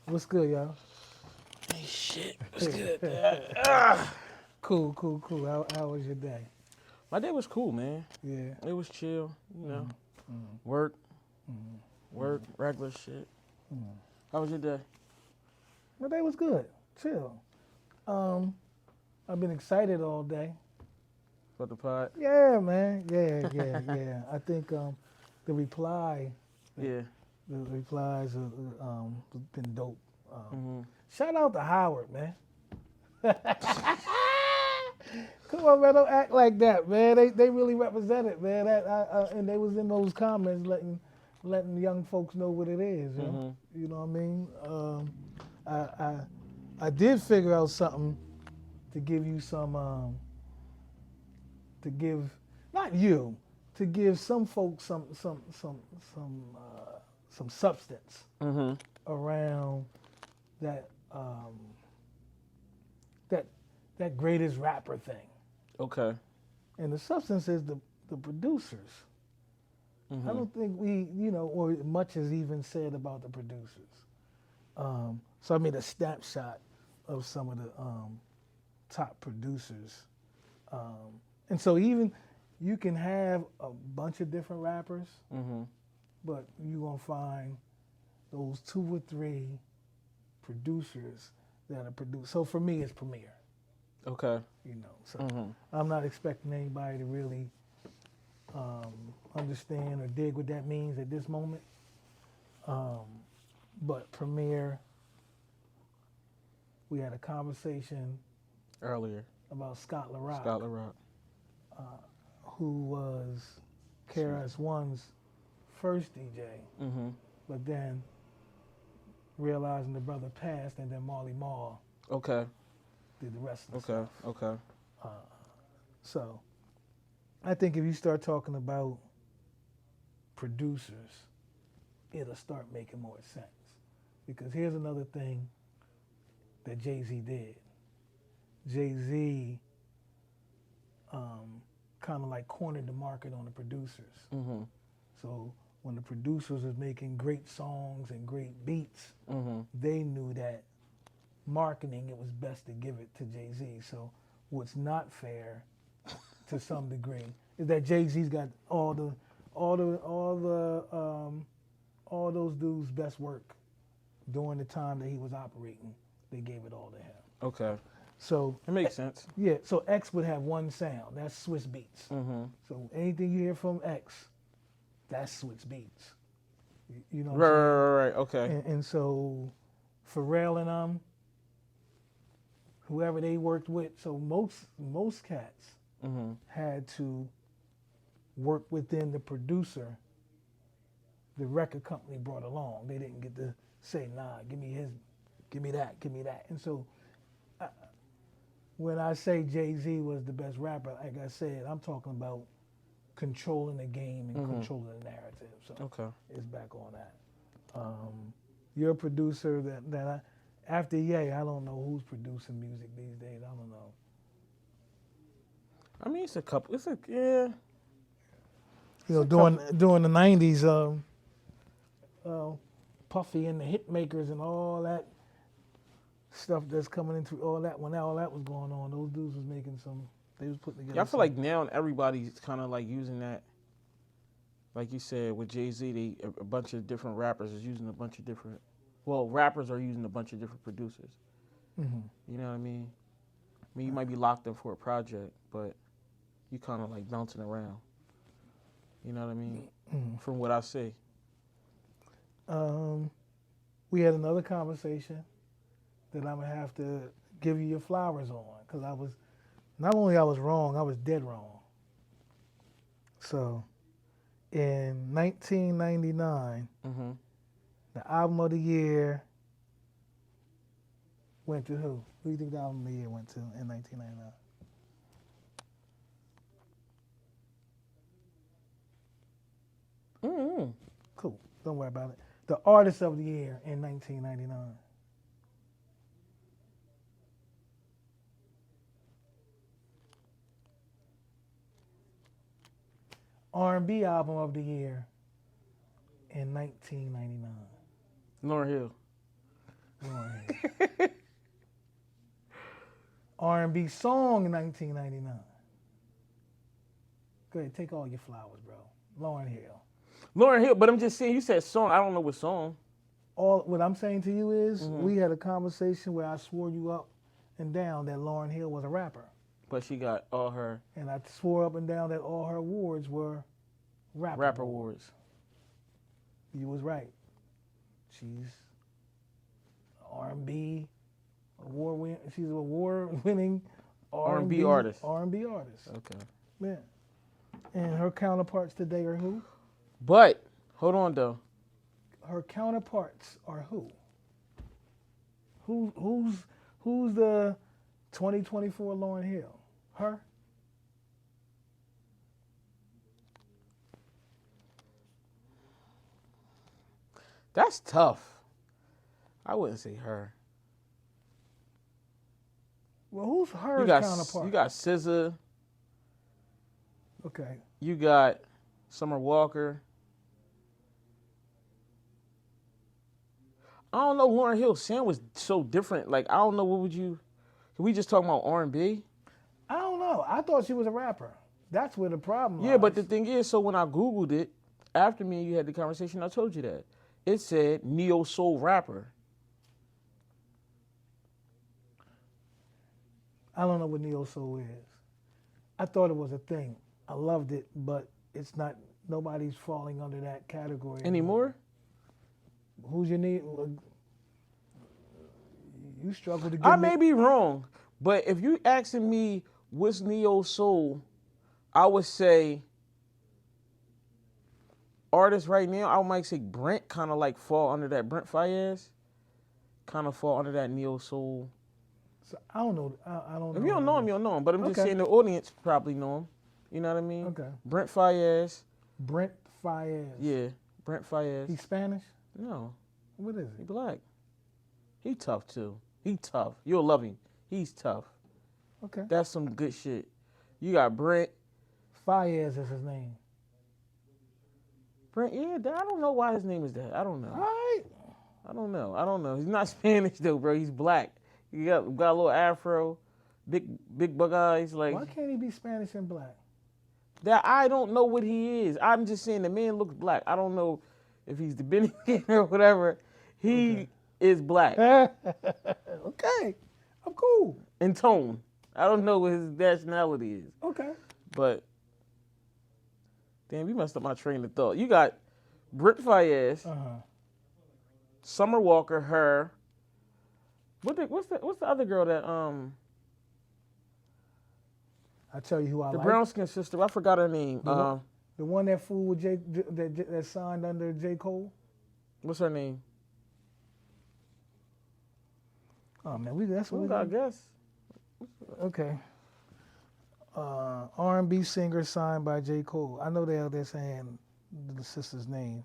What's good, y'all? Hey, shit. What's good, Dad? Cool. How was your day? My day was cool, man. Yeah. It was chill, Mm, mm, Work, mm, work, mm, regular shit. mm. How was your day? My day was good. Chill. Um, I've been excited all day. For the pod? Yeah, man. Yeah. I think the reply, the, Yeah. the replies have been dope. Um, hmm Shout out to Howard, man. Come on, man. Don't act like that, man. They really represented, man. And they was in those comments letting young folks know what it is, yo. hmm You know what I mean? I, I I did figure out something to give you some to give not you to give some folks some substance hmm around that that that greatest rapper thing. Okay. And the substance is the producers. I hmm don't think or much is even said about the producers. So I made a snapshot of some of the top producers. And so even you can have a bunch of different rappers, hmm but you're going to find those two or three producers that are produced. So for me, it's Premier, Okay. So hmm I'm not expecting anybody to really understand or dig what that means at this moment. Um, but Premier, we had a conversation Earlier. about Scott LaRock, Scott LaRock. uh, who was Excuse KRS One's first DJ, me. but then realizing the brother passed, and then Marley Marl Okay. did the rest of the Okay. stuff. Okay. Uh, so I think if you start talking about producers, it'll start making more sense. Because here's another thing that Jay Z did. Jay Z kind of like cornered the market on the producers. hmm So when the producers was making great songs and great beats, hmm they knew that marketing it was best to give it to Jay Z. So what's not fair to some degree is that Jay Z's got all those dudes' best work during the time that he was operating. They gave it all to him. Okay. So It makes sense. yeah, so X would have one sound. That's Swiss Beats. hmm So anything you hear from X, that's Swiss Beats. You know what I'm Right, right, saying? right, right. Okay. And so Pharrell and whoever they worked with, so most cats hmm had to work within the producer the record company brought along. They didn't get to say, nah, give me his, give me that. And so I, when I say Jay-Z was the best rapper, like I said, I'm talking about controlling the game and hmm controlling the narrative. So Okay. it's back on that. You're a producer that after Ye, I don't know who's producing music these days. I don't know. I mean, it's a couple. It's a yeah. You It's know, a during couple. during the '90s, uh, Puffy and the Hitmakers and all that stuff that's coming into all that when all that was going on, those dudes was making some. They was putting Yeah, I together feel some. like now everybody's kind of like using that. Like you said with Jay Z, a bunch of different rappers is using a bunch of different. Well, rappers are using a bunch of different producers. Mm-hmm. You know what I mean? I mean, you might be locked in for a project, but you kind of like bouncing around. You know what I mean? Mm-hmm. From what I see. Um, we had another conversation that I'm gonna have to give you your flowers on because I was not only I was wrong, I was dead wrong. So in 1999, Mm-hmm. the album of the year went to who? Who do you think the album of the year went to in 1999? Mm-hmm. Cool. Don't worry about it. The artist of the year in 1999. R&B album of the year in 1999. Lauryn Hill. Lauryn Hill. R&B song in 1999. Go ahead, take all your flowers, bro. Lauryn Hill. Lauryn Hill, but I'm just saying, you said song. I don't know what song. All what I'm saying to you is, Mhm. we had a conversation where I swore you up and down that Lauryn Hill was a rapper, But she got all her and I swore up and down that all her awards were rapper awards. You was right. She's R&B award win. She's an award-winning R&B artist. R&B artist. Okay. Yeah. And her counterparts today are who? But hold on though. Her counterparts are who? Who's the 2024 Lauryn Hill? Her? That's tough. I wouldn't say her. Well, who's her You got counterpart? you got SZA. Okay. You got Summer Walker. I don't know. Lauryn Hill's sound was so different. Like I don't know. What would you? Can we just talk about R&B? I don't know. I thought she was a rapper. That's where the problem lies. Yeah, but the thing is, so when I Googled it, after me and you had the conversation, I told you that. It said neo soul rapper. I don't know what neo soul is. I thought it was a thing. I loved it, but it's not. Nobody's falling under that category Anymore? Who's your neo? You struggle to get. I may be wrong, but if you asking me what's neo soul, I would say artists right now. I might say Brent, kind of like fall under that. Brent Fayez, kind of fall under that neo soul. So I don't know. I don't know. If you don't know him, you don't know him. But I'm just Okay. saying the audience probably know him. You know what I mean? Okay. Brent Fayez. Brent Fayez. Yeah, Brent Fayez. He's Spanish? No, What is he he? black. He tough too. He tough. You'll love him. He's tough. Okay. That's some good shit. You got Brent. Fayez is his name. Brent, yeah, I don't know why his name is that. I don't know. All right. I don't know. He's not Spanish though, bro. He's black. He got a little afro, big bug eyes. Like Why can't he be Spanish and black? that. I don't know what he is. I'm just saying the man looks black. I don't know if he's Dominican or whatever. He is black Okay. I'm cool. in tone. I don't know what his nationality is, Okay. but damn, you messed up my train of thought. You got Brent Fayez, Uh-huh. Summer Walker, her. What's the other girl that I tell you who I the like. brown skin sister? I forgot her name. The one that fooled with that signed under J. Cole. What's her name? Oh man, that's what I guess. Okay. R&B singer signed by J. Cole. I know they're saying the sister's name,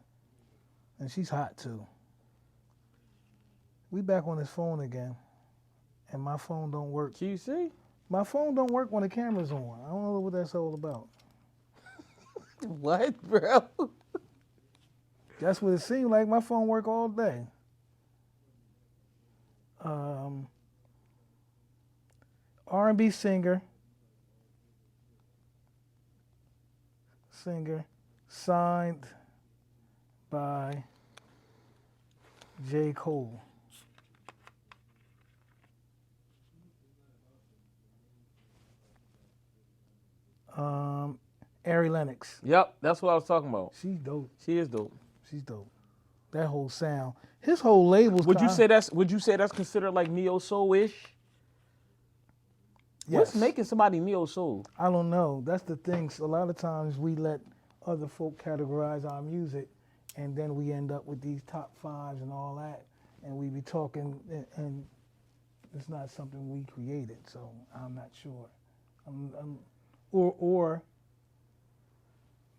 and she's hot too. We back on his phone again, and my phone don't work. QC? My phone don't work when the camera's on. I don't know what that's all about. What, bro? That's what it seemed like. My phone work all day. R&B singer signed by J. Cole. Ari Lennox. Yep, that's what I was talking about. She's dope. She is dope. She's dope. That whole sound. His whole label's Would you say that's considered like neo soul-ish? What's Yes. making somebody neo soul? I don't know. That's the thing. So a lot of times we let other folk categorize our music, and then we end up with these top fives and all that, and we be talking, and it's not something we created. So I'm not sure.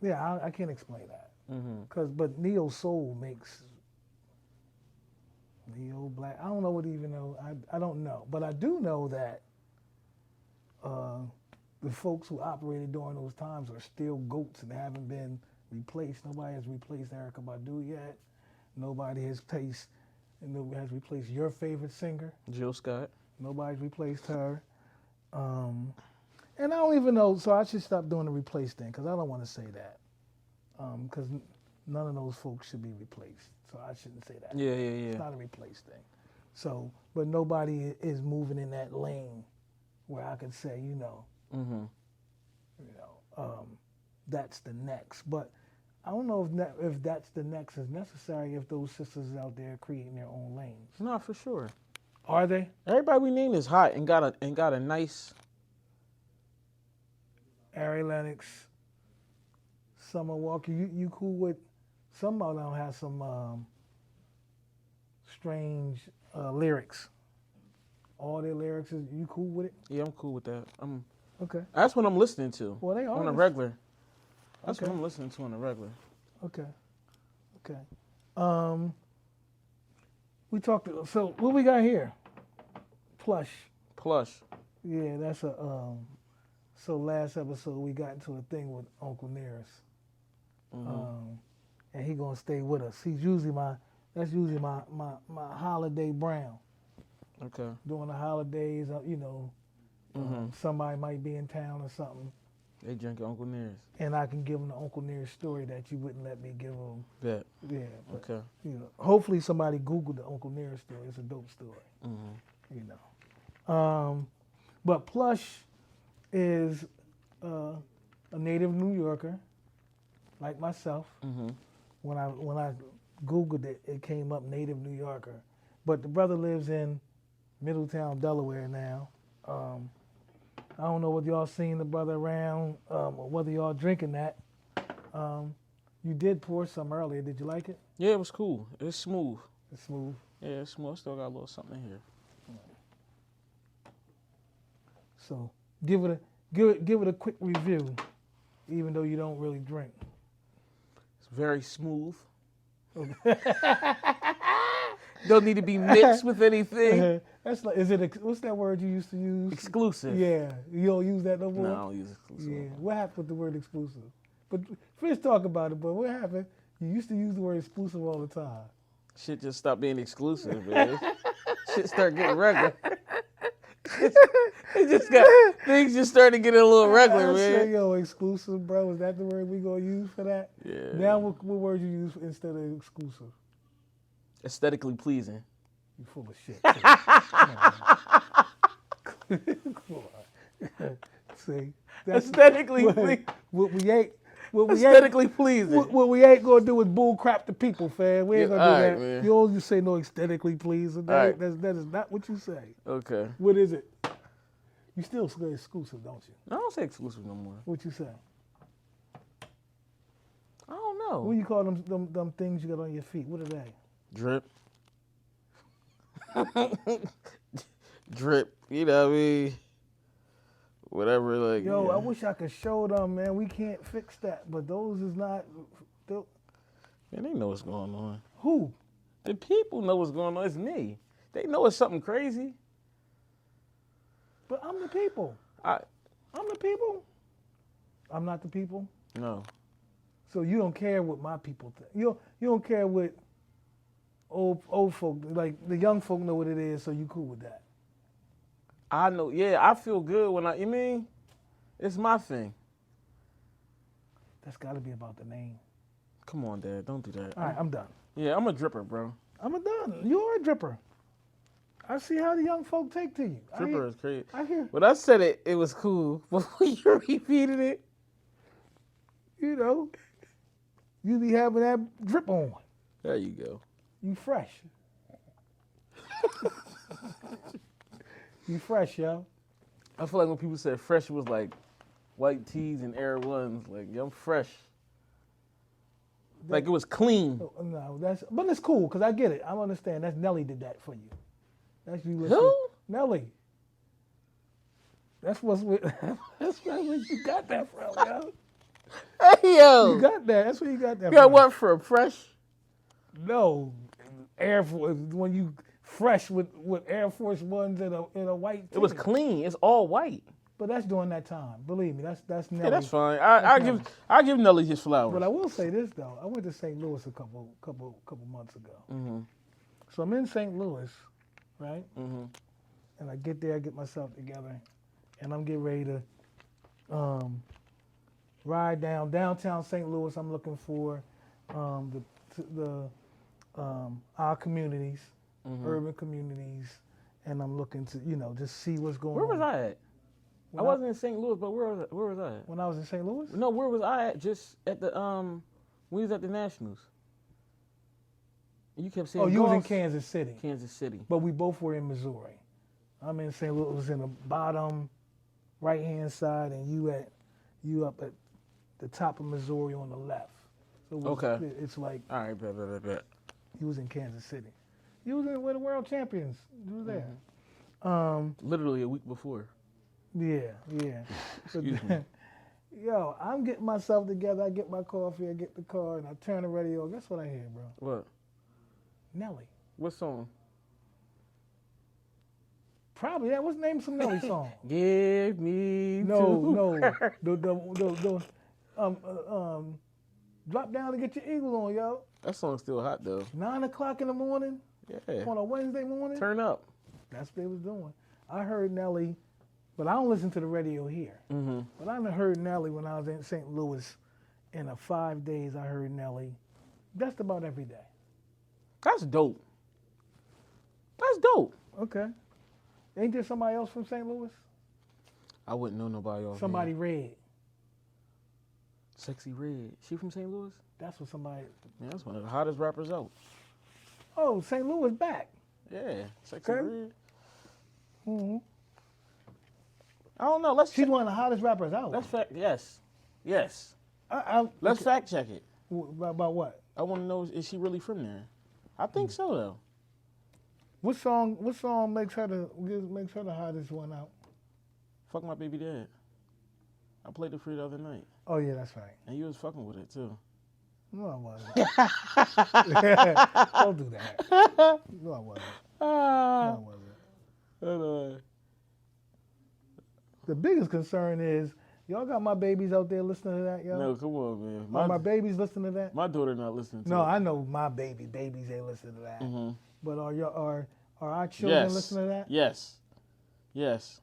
Yeah, I can't explain that. But neo soul makes neo black. I don't know what even though I don't know, but I do know that. The folks who operated during those times are still goats and haven't been replaced. Nobody has replaced Erykah Badu yet. Nobody has and has replaced your favorite singer. Jill Scott. Nobody's replaced her. And I don't even know, so I should stop doing the replace thing because I don't want to say that. Because none of those folks should be replaced. So I shouldn't say that. Yeah. It's not a replace thing. So, but nobody is moving in that lane where I could say, Mm-hmm. That's the next. But I don't know if that's the next is necessary if those sisters out there creating their own lanes. No, for sure. Are they? Everybody we named is hot and got a nice. Ari Lennox, Summer Walker. You cool with? Some of them have some strange lyrics. All their lyrics is you cool with it? Yeah, I'm cool with that. Okay. That's what I'm listening to. Well, they are on a regular. That's Okay. what I'm listening to on a regular. Okay. We talked. So what we got here? Plush. Yeah, that's a. So last episode we got into a thing with Uncle Nearest, and he gonna stay with us. That's usually my holiday brown. Okay. During the holidays, somebody might be in town or something, They drink Uncle Nearest. and I can give them the Uncle Nearest story that you wouldn't let me give them. Bet. Yeah. But, Okay. hopefully somebody Googled the Uncle Nearest story. It's a dope story. Mm-hmm. But Plush is a native New Yorker, like myself. Mm-hmm. When I Googled it, it came up native New Yorker. But the brother lives in Middletown, Delaware now. I don't know whether y'all seen the brother around or whether y'all drinking that. You did pour some earlier. Did you like it? Yeah, it was cool. It's smooth. It's smooth. Yeah, it's smooth. Still got a little something in here. So give it a quick review, even though you don't really drink. It's very smooth. Don't need to be mixed with anything. That's like, what's that word you used to use? Exclusive. Yeah, you don't use that no more. No, I don't use exclusive. Yeah, what happened with the word exclusive? But first talk about it. But what happened? You used to use the word exclusive all the time. Shit just stopped being exclusive, man. Shit started getting regular. Things just started getting a little regular, I man. say, yo, exclusive, bro. Is that the word we gonna use for that? Yeah. Now, what word you use instead of exclusive? Aesthetically pleasing. You full of shit. Come on. See, that's Aesthetically pleasing. what we ain't. What we Aesthetically pleasing. What we ain't gonna do is bull crap the people, fam. We ain't Yeah, gonna do alright, that. man. You don't just say no aesthetically pleasing. Alright. That is not what you say. Okay. What is it? You still say exclusive, don't you? I don't say exclusive no more. What you say? I don't know. What do you call them things you got on your feet? What are they? Drip. Drip. You know what I mean? Whatever, like. Yo, yeah. I wish I could show them, man. We can't fix that, but those is not. Man, they know what's going on. Who? The people know what's going on. It's me. They know it's something crazy. But I'm the people. I'm the people. I'm not the people. No. So you don't care what my people think. You don't care what old folk, like the young folk know what it is, so you cool with that. I know. Yeah, I feel good when you mean? It's my thing. That's got to be about the name. Come on, Dad. Don't do that. All right, I'm done. Yeah, I'm a dripper, bro. I'm done. You're a dripper. I see how the young folk take to you. Dripper is crazy. I hear. When I said it was cool. But when you repeated it. You be having that drip on. There you go. You fresh. You fresh, yo. I feel like when people said fresh, it was like white tees and Air Ones. Like, yo, I'm fresh. Like it was clean. No, but it's cool because I get it. I understand. That's Nelly did that for you. That's you. Who? Nelly. That's what's with. That's where you got that from, yo. Hey, yo. You got that. That's where you got that You got from. what for a fresh? No, Air Force. When you fresh with Air Force Ones in a white. It was tee. clean. It's all white. But that's during that time. Believe me, that's Nelly. Yeah, that's fine. I give Nelly his flowers. But I will say this though. I went to St. Louis a couple months ago. Mm-hmm. So I'm in St. Louis, right? Mm-hmm. And I get there, I get myself together, and I'm getting ready to ride downtown St. Louis. I'm looking for our communities, Mm-hmm. urban communities, and I'm looking to just see what's going Where was on. I at? I When I wasn't in St. Louis, but where was I at? when I was in St. Louis, No, where was I at? Just at the we was at the Nationals. You kept saying you was in golf. Kansas City, Kansas City. but we both were in Missouri. I'm in St. Louis in the bottom right hand side, and you up at the top of Missouri on the left. So Okay. it's like All right, bet. you was in Kansas City. You was in where the world champions. You was there. Literally a week before. Yeah. Excuse me. Yo, I'm getting myself together. I get my coffee. I get the car, and I turn the radio. Guess what I hear, bro? What? Nelly. What song? Probably that. What's the name of some Nelly song? Give me No. two. The drop down to get your eagle on, yo. That song's still hot though. 9:00 in the morning Yeah. on a Wednesday morning. Turn up. That's what they was doing. I heard Nelly, but I don't listen to the radio here. Mm-hmm. But I heard Nelly when I was in St. Louis. In the 5 days, I heard Nelly just about every day. That's dope. That's dope. Okay. Ain't there somebody else from St. Louis? I wouldn't know nobody else. Somebody Red. Sexy Red. She from St. Louis? That's what somebody. Yeah, that's one of the hottest rappers out. Oh, St. Louis back. Yeah, Sexy Okay. Red. Mm-hmm. I don't know. Let's She's check. one of the hottest rappers out. Let's fact. Yes. Let's okay. fact check it. About what? I want to know, is she really from there? I think so though. What song makes her the hottest one out? Fuck My Baby Dad. I played it for you the other night, Oh yeah, that's right. and you was fucking with it too. No, I wasn't. Don't do that. No, I wasn't. No, I wasn't. The biggest concern is y'all got my babies out there listening to that, yo. No, come on, man. Are my babies listening to that? My daughter not listening to No, it. I know my babies ain't listening to that. Mm-hmm. But are our children Yes. listening to that? Yes.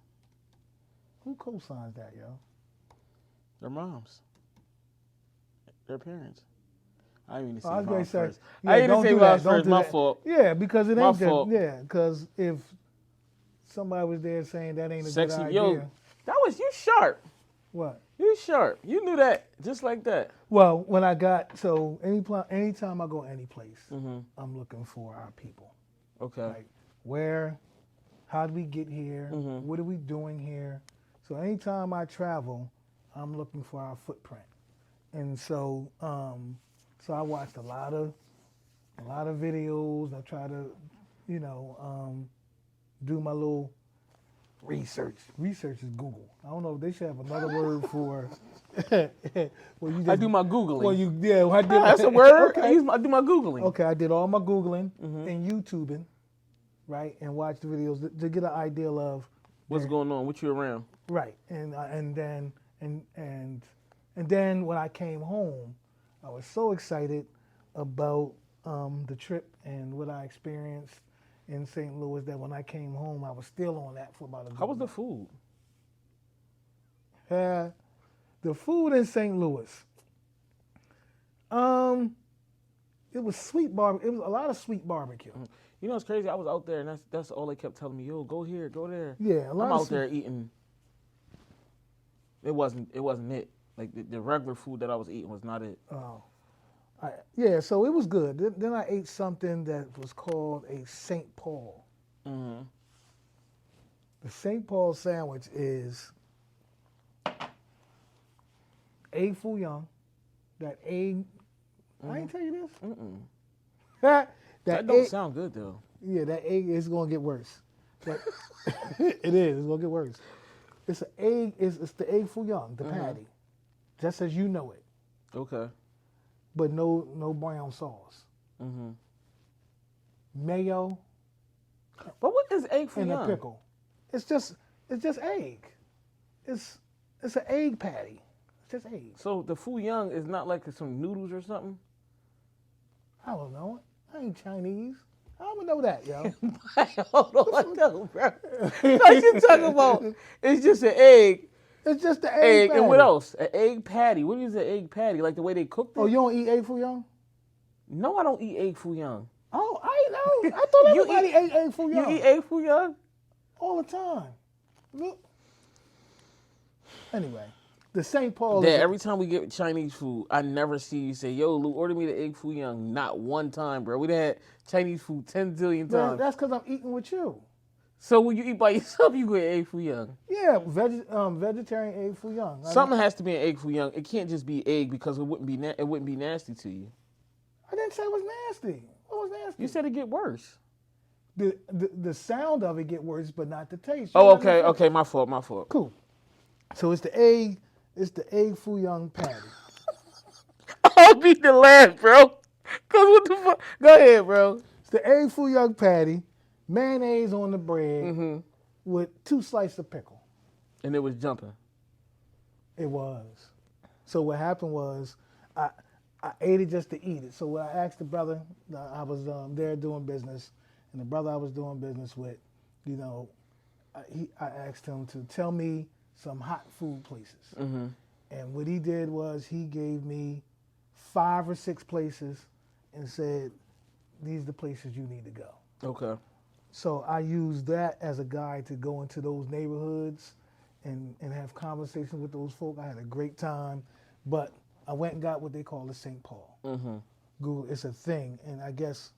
Who co-signs that, yo? Their moms. Their parents. I didn't even say I was gonna moms say, first. yeah, I didn't don't say do that, moms don't first. do My that. fault. Yeah, because it My ain't that. fault. Yeah, because if somebody was there saying that ain't a Sexy, good idea. yo. That was you sharp. What? You sharp. You knew that just like that. Well, when I got anytime I go any place, Mm-hmm. I'm looking for our people. Okay. Like how did we get here? Mhm. What are we doing here? So anytime I travel, I'm looking for our footprint. And so I watched a lot of videos. I try to, do my little research. Research is Google. I don't know if they should have another word for. Well, you I do my Googling. Well, I did. That's a word. Okay. I do my Googling. Okay, I did all my Googling Mhm. and YouTubing, right, and watched the videos to get an idea of What's going on? What you around? right, and then when I came home, I was so excited about the trip and what I experienced in St. Louis that when I came home, I was still on that for about a How was the month. food? The food in St. Louis. It was sweet barbecue. It was a lot of sweet barbecue. You know, it's crazy. I was out there, and that's all they kept telling me. Yo, go here, go there. Yeah, a lot I'm of out there eating. It wasn't it. Like the regular food that I was eating was not it. Oh, yeah. So it was good. Then I ate something that was called a St. Paul. Mm-hmm. The St. Paul sandwich is egg foo young. That egg. I ain't tell you this. Mm-mm. that That don't egg, sound good though. Yeah, that egg is gonna get worse. But it is. It's gonna get worse. It's an egg. It's the egg foo young, the patty, just as you know it, Okay. but no brown sauce. Mm-hmm. Mayo But what is egg foo and young? a pickle. It's just egg. It's an egg patty. It's just egg. So the foo young is not like some noodles or something. I don't know. I ain't Chinese. How would know that, yo? Hold on, no, bro. What you talking about? It's just an egg. It's just the egg Egg, patty. and what else? An egg patty. What is an egg patty? Like the way they cooked it? Oh, you don't eat egg foo young? No, I don't eat egg foo young. Oh, I know. I thought You everybody ate egg foo You young eat egg foo young? all the time. Look. Anyway, the St. Paul. Dad, every time we get Chinese food, I never see you say, "Yo, Lou, order me the egg foo young." Not one time, bro. We done had Chinese food 10 zillion Man, times. that's because I'm eating with you. So when you eat by yourself, you get egg foo young. Yeah, vegetarian egg foo young. Something has to be an egg foo young. It can't just be egg because it wouldn't be nasty to you. I didn't say it was nasty. What was nasty? You said it get worse. The sound of it get worse, but not the taste. Oh, okay, my fault. Cool. So it's the egg foo young patty. I'll beat the laugh, bro. Cause what the fuck? Go ahead, bro. It's the egg foo young patty, mayonnaise on the bread Mm-hmm. with 2 slices of pickle. And it was jumping. It was. So what happened was, I ate it just to eat it. So when I asked the brother, I was there doing business, and the brother I was doing business with, you know, I asked him to tell me some hot food places. Mm-hmm. And what he did was he gave me 5 or 6 places and said, these are the places you need to go. Okay. So I used that as a guide to go into those neighborhoods and have conversations with those folk. I had a great time, but I went and got what they call the St. Paul. Mm-hmm. Google, it's a thing, and I guess,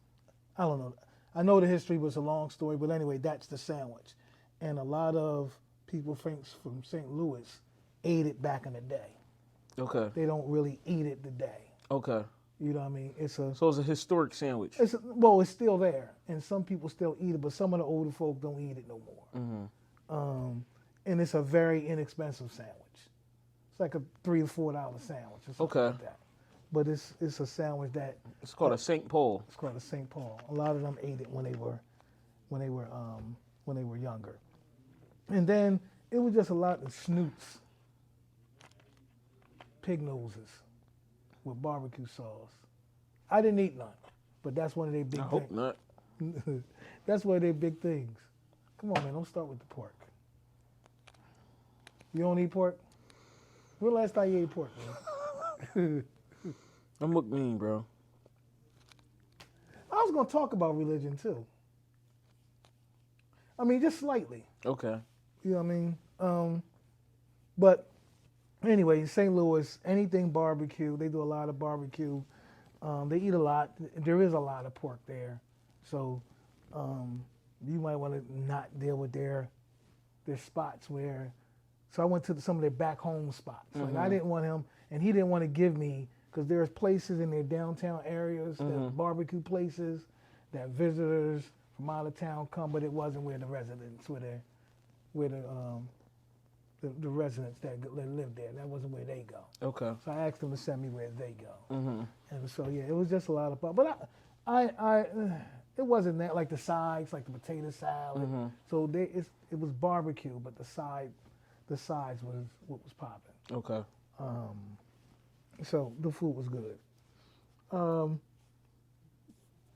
I don't know. I know the history was a long story, but anyway, that's the sandwich. And a lot of people from St. Louis ate it back in the day. Okay. They don't really eat it today. Okay. You know what I mean? So it's a historic sandwich. It's still there, and some people still eat it, but some of the older folk don't eat it no more. Mm-hmm. And it's a very inexpensive sandwich. It's like a $3 or $4 sandwich or something like that. But it's a sandwich that It's called a St. Paul. it's called a St. Paul. A lot of them ate it when they were younger. And then it was just a lot of snoots, pig noses with barbecue sauce. I didn't eat none, but that's one of their big I hope not. That's one of their big things. Come on, man, don't start with the pork. You don't eat pork? When last time you ate pork, man? I'm look mean, bro. I was going to talk about religion, too. I mean, just slightly. Okay. You know what I mean? But anyway, St. Louis, anything barbecue, they do a lot of barbecue. They eat a lot. There is a lot of pork there. So you might want to not deal with their spots where. So I went to some of their back home spots. Like I didn't want him, and he didn't want to give me, because there's places in their downtown areas, that barbecue places, that visitors from out of town come, but it wasn't where the residents, where the residents that live there. That wasn't where they go. Okay. So I asked them to send me where they go. Mm-hmm. And so yeah, it was just a lot of fun. But I it wasn't that like the sides, like the potato salad. Mm-hmm. So it was barbecue, but the sides was what was popping. Okay. So the food was good.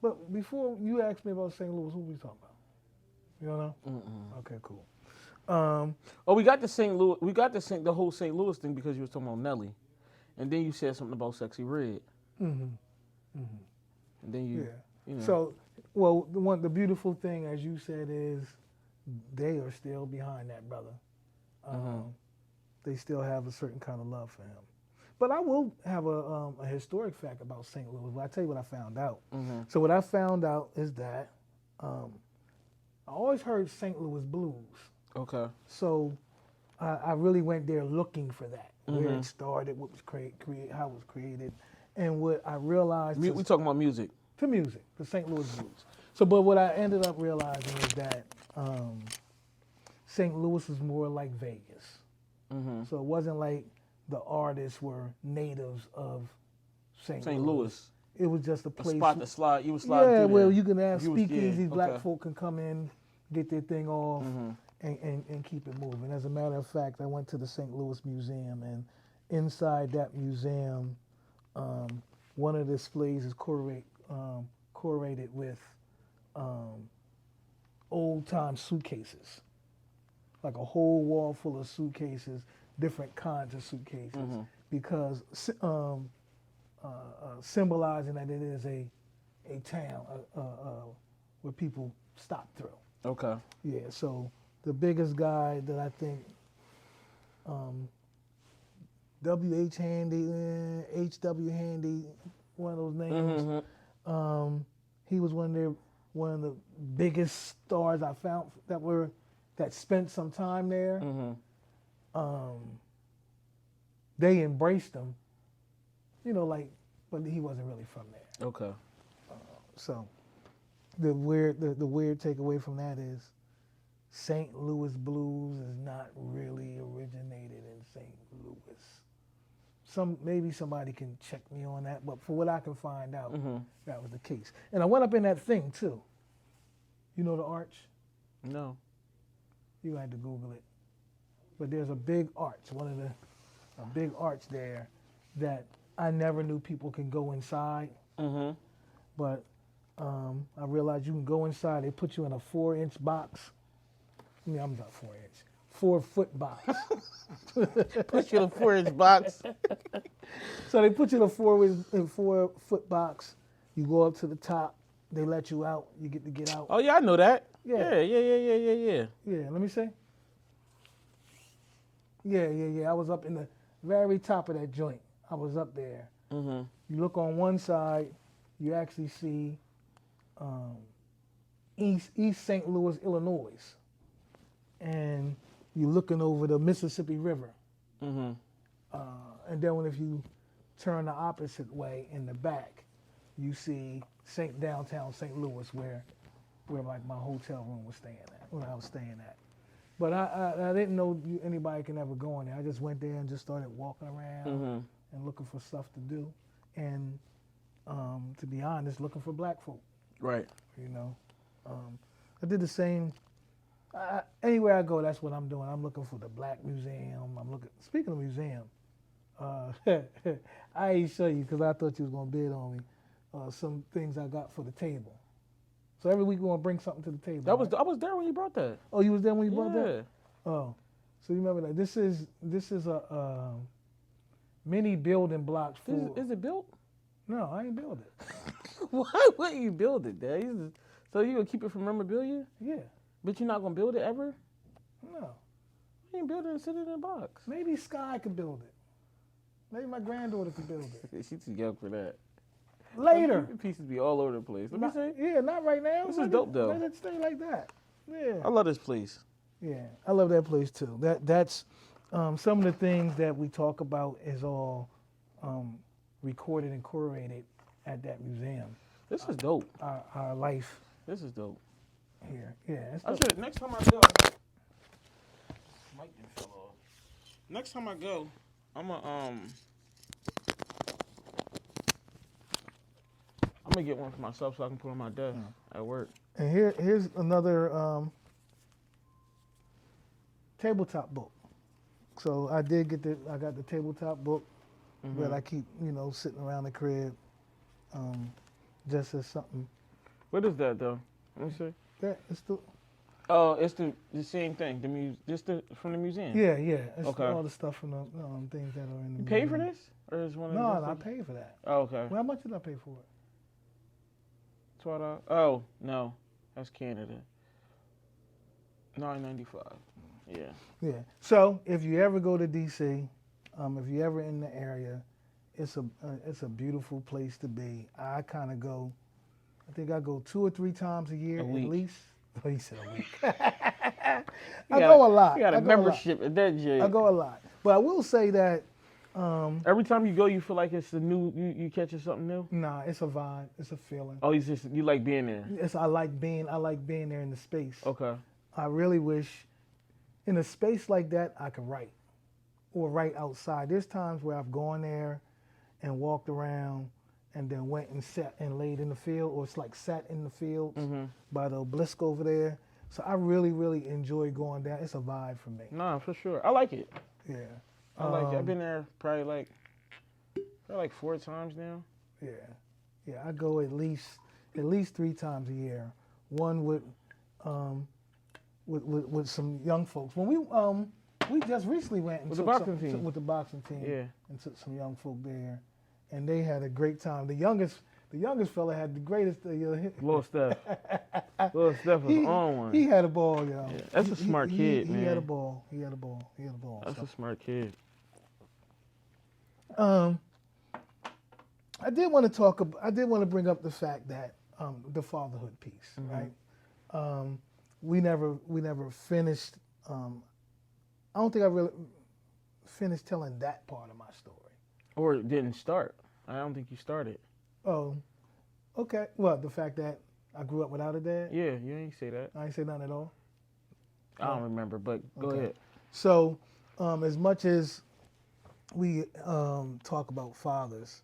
But before you asked me about St. Louis, who we talking about? You don't know? Mm-mm. Okay, cool. We got the St. Louis. We got the whole St. Louis thing because you was talking about Nelly, and then you said something about Sexy Red. Mm-hmm. Mm-hmm. And then you know. So, well, the beautiful thing, as you said, is they are still behind that brother. They still have a certain kind of love for him. But I will have a historic fact about St. Louis. But I tell you what I found out. Mm-hmm. So what I found out is that I always heard St. Louis blues. Okay. So I really went there looking for that, where Mm-hmm. it started, what was how it was created, and what I realized. We talking about music. To music, the St. Louis blues. So, but what I ended up realizing is that St. Louis is more like Vegas. Mm-hmm. So it wasn't like the artists were natives of St. Louis. It was just a A place. spot to slide. You was sliding Yeah, through well, there. you can have You was- speakeasies. yeah, Black okay. folk can come in, get their thing off, Mm-hmm. and keep it moving. As a matter of fact, I went to the St. Louis Museum, and inside that museum, one of the displays is correlated with old time suitcases, like a whole wall full of suitcases, different kinds of suitcases, because symbolizing that it is a town where people stop through. Okay. Yeah, so the biggest guy that I think, W.H. Handy, H.W. Handy, one of those names. He was one of the biggest stars I found that spent some time there. They embraced him, but he wasn't really from there. Okay. So the weird takeaway from that is St. Louis blues is not really originated in St. Louis. Maybe somebody can check me on that, but for what I can find out, that was the case. And I went up in that thing too. You know the arch? No. You had to Google it. But there's a big arch, a big arch there that I never knew people can go inside. But I realized you can go inside. They put you in a 4-inch box. I mean, I'm not 4-inch. 4-foot box. Put you in a 4-inch box. So they put you in a 4-foot box. You go up to the top. They let you out. You get to get out. Oh yeah, I know that. Yeah. Yeah. Yeah, let me see. Yeah. I was up in the very top of that joint. I was up there. You look on one side, you actually see East St. Louis, Illinois. And you're looking over the Mississippi River. And then if you turn the opposite way in the back, you see downtown St. Louis, where like my hotel room was staying at, where I was staying at. But I didn't know anybody can ever go in there. I just went there and just started walking around and looking for stuff to do, and to be honest, looking for black folk. Right. I did the same. Anywhere I go, that's what I'm doing. I'm looking for the Black Museum. Speaking of museum, I ain't show you because I thought you was gonna bid on me. Some things I got for the table. So every week we're gonna bring something to the table. I was there when you brought that. Oh, you was there when you brought that? Yeah. Oh, so you remember that? This is a mini building blocks for. Is it built? No, I ain't build it. Why wouldn't you build it, Dad? So you gonna keep it for memorabilia? Yeah. But you're not gonna build it ever? No. You can build it and sit it in a box. Maybe Sky could build it. Maybe my granddaughter could build it. She's too young for that. Later. The pieces be all over the place. Let me see. Yeah, not right now. This is dope though. Let it stay like that. Yeah. I love this place. Yeah, I love that place too. That's some of the things that we talk about is all recorded and curated at that museum. This is dope. Our life. This is dope. Here, yeah. I should. Next time I go, mic done fell off. Next time I go, I'm gonna get one for myself so I can put on my desk at work. And here's another tabletop book. So I got the tabletop book that I keep sitting around the crib, just as something. What is that though? Let me see. It's the same thing. From the museum. Yeah. It's Okay. all the stuff from the things that are in the You pay museum. for this, or is one of No, the I paid for that. Oh, okay. Well, how much did I pay for it? $12. Oh no, that's Canada. $9.95. Yeah. Yeah. So if you ever go to DC, if you ever in the area, it's a beautiful place to be. I kind of go. I think I go 2 or 3 times a year at least. Oh, he said a week. I go a lot. You got a membership at that gym. I go a lot. But I will say that every time you go, you feel like it's a new. You catching something new. Nah, it's a vibe. It's a feeling. Oh, you like being there. I like being there in the space. Okay. I really wish in a space like that I could write or write outside. There's times where I've gone there and walked around and then went and sat and laid in the field, or it's like sat in the fields by the obelisk over there. So I really, really enjoy going down. It's a vibe for me. Nah, for sure. I like it. Yeah. I like it. I've been there probably like 4 times now. Yeah. I go at least 3 times a year. one um, with some young folks. When we just recently went and With the took boxing team. with the boxing team Yeah. and took some young folk there, and they had a great time. The youngest fella had the greatest. Little Steph. Little Steph was on one. He had a ball, yo. Yeah, that's a smart kid, man. He had a ball. He had a ball. He had a ball. That's a smart kid. I did want to bring up the fact that the fatherhood piece, Mhm. right? We never finished. I don't think I really finished telling that part of my story. Or it didn't start. I don't think you started. Oh, okay. Well, the fact that I grew up without a dad. Yeah, you ain't say that. I ain't say nothing at all. I don't remember, but go Okay. ahead. So, as much as we talk about fathers,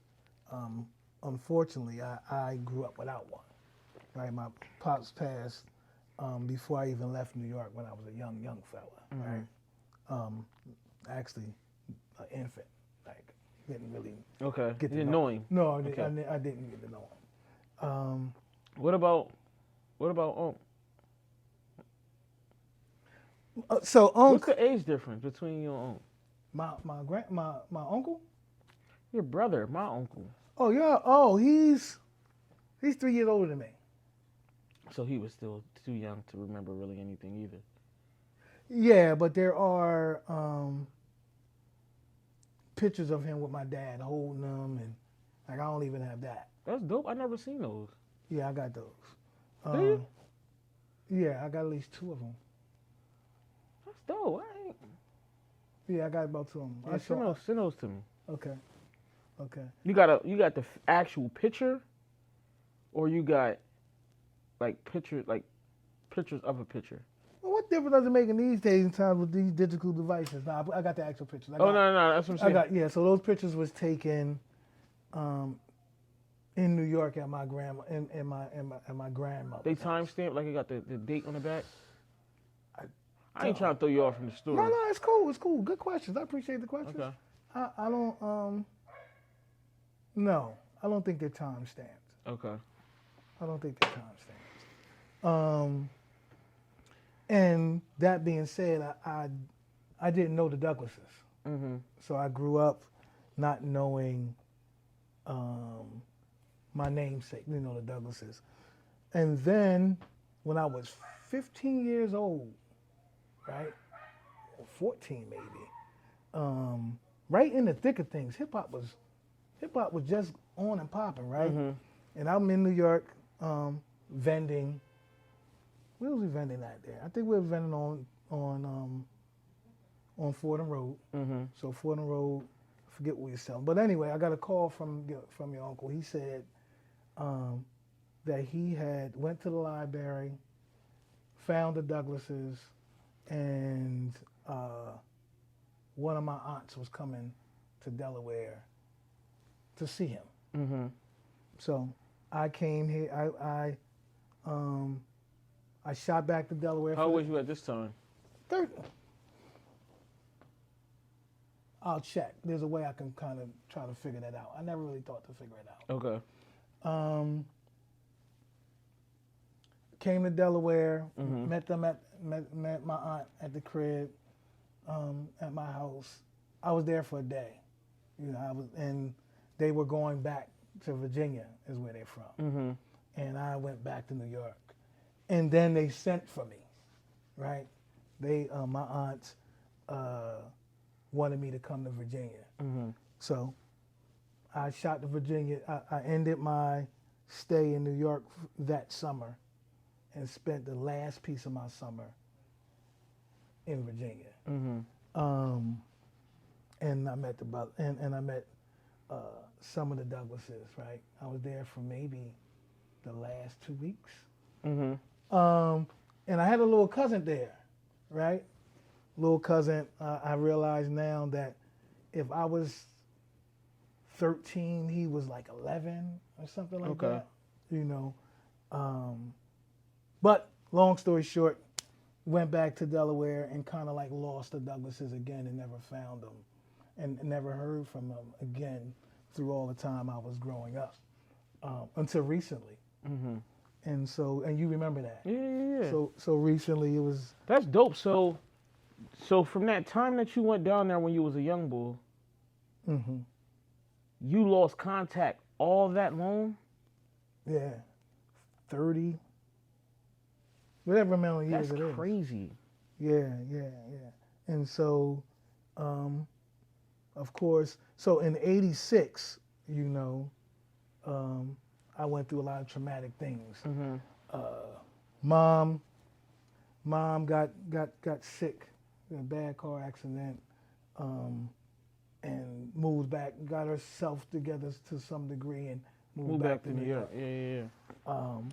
unfortunately, I grew up without one. Right, my pops passed before I even left New York when I was a young fella. Mhm. Right, actually, an infant. Like, didn't really Okay. get You to didn't know him. No, Okay. I didn't get to know him. What about So what's uncle, the age difference between you and my uncle. your brother, my uncle? Oh yeah. Oh, he's 3 years older than me. So he was still too young to remember really anything either. Yeah, but there are pictures of him with my dad holding him, and like I don't even have that. That's dope. I never seen those. Yeah, I got those. Do you? Yeah, I got at least 2 of them. That's dope. I ain't. Yeah, I got about 2 of them. Yeah, send those to me. Okay. You got the actual picture, or you got like pictures of a picture. Well, what difference does it make in these days and times with these digital devices? Nah, I got the actual pictures. No, that's what I'm saying. So those pictures was taken in New York at my grandma and my grandmother. They timestamp like it got the date on the back. I ain't don't- trying to throw you off from the story. No, it's cool. It's cool. Good questions. I appreciate the questions. Okay. I don't no, I don't think they're time stamped. Okay. I don't think they're time stamped. And that being said, I didn't know the Douglases. Mm-hmm. So I grew up not knowing my namesake, the Douglases. And then when I was 15 years old, right, or 14 maybe, right in the thick of things, hip hop was just on and popping, right? Mm-hmm. And I'm in New York vending. Where was we vending at there? I think we were vending on Fordham Road. Mm-hmm. So Fordham Road, I forget what we were selling. But anyway, I got a call from your uncle. He said that he had went to the library, found the Douglases, and one of my aunts was coming to Delaware to see him. Mm-hmm. So I came here. I shot back to Delaware. How old was you at this time? Third. I'll check. There's a way I can kind of try to figure that out. I never really thought to figure it out. Okay. Came to Delaware. Mhm. Met my aunt at the crib, at my house. I was there for a day. And they were going back to Virginia, is where they're from. Mm-hmm. And I went back to New York. And then they sent for me, right? My aunt wanted me to come to Virginia. Mm-hmm. So I shot to Virginia. I ended my stay in New York that summer and spent the last piece of my summer in Virginia. Mm-hmm. And I met I met some of the Douglases, right? I was there for maybe the last 2 weeks. Mm-hmm. And I had a little cousin there, right? Little cousin. I realize now that if I was 13, he was like 11 or something like Okay. that. But long story short, went back to Delaware and kind of like lost the Douglases again and never found them and never heard from them again through all the time I was growing up until recently. Mm-hmm. And so, and you remember that. Yeah. So recently it was. That's dope. So from that time that you went down there when you was a young boy, Hmm. you lost contact all that long? Yeah, 30, whatever amount of years That's it is. crazy. Yeah. And so, um, of course, so in '86, you know, um, I went through a lot of traumatic things. Mm-hmm. Uh, mom, mom got sick in a bad car accident, um, and moved back, got herself together to some degree, and moved Move back back to to New New York. York. Yeah. Um,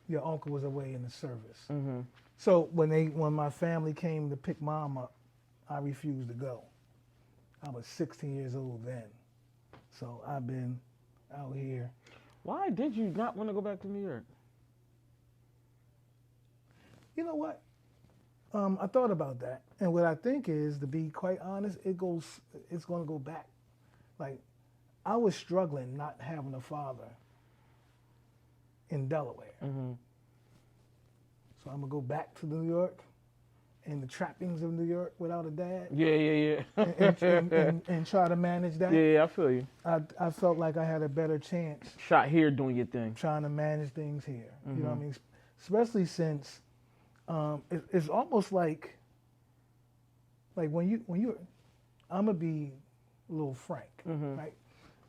your uncle was away in the service. Mm-hmm. So when my family came to pick mom up, I refused to go. I was 16 years old then. So I've been out here. Why did you not want to go back to New York? You know what? I thought about that, and what I think is, to be quite honest, it's going to go back. Like, I was struggling not having a father in Delaware, Mm-hmm. so I'm gonna go back to New York and the trappings of New York without a dad, Yeah. and try to manage that. Yeah, I feel you. I felt like I had a better chance Shot here doing your thing. trying to manage things here. You know what I Mm-hmm. mean? Especially since it's almost like when you I'm gonna be a little frank, Mm-hmm. right?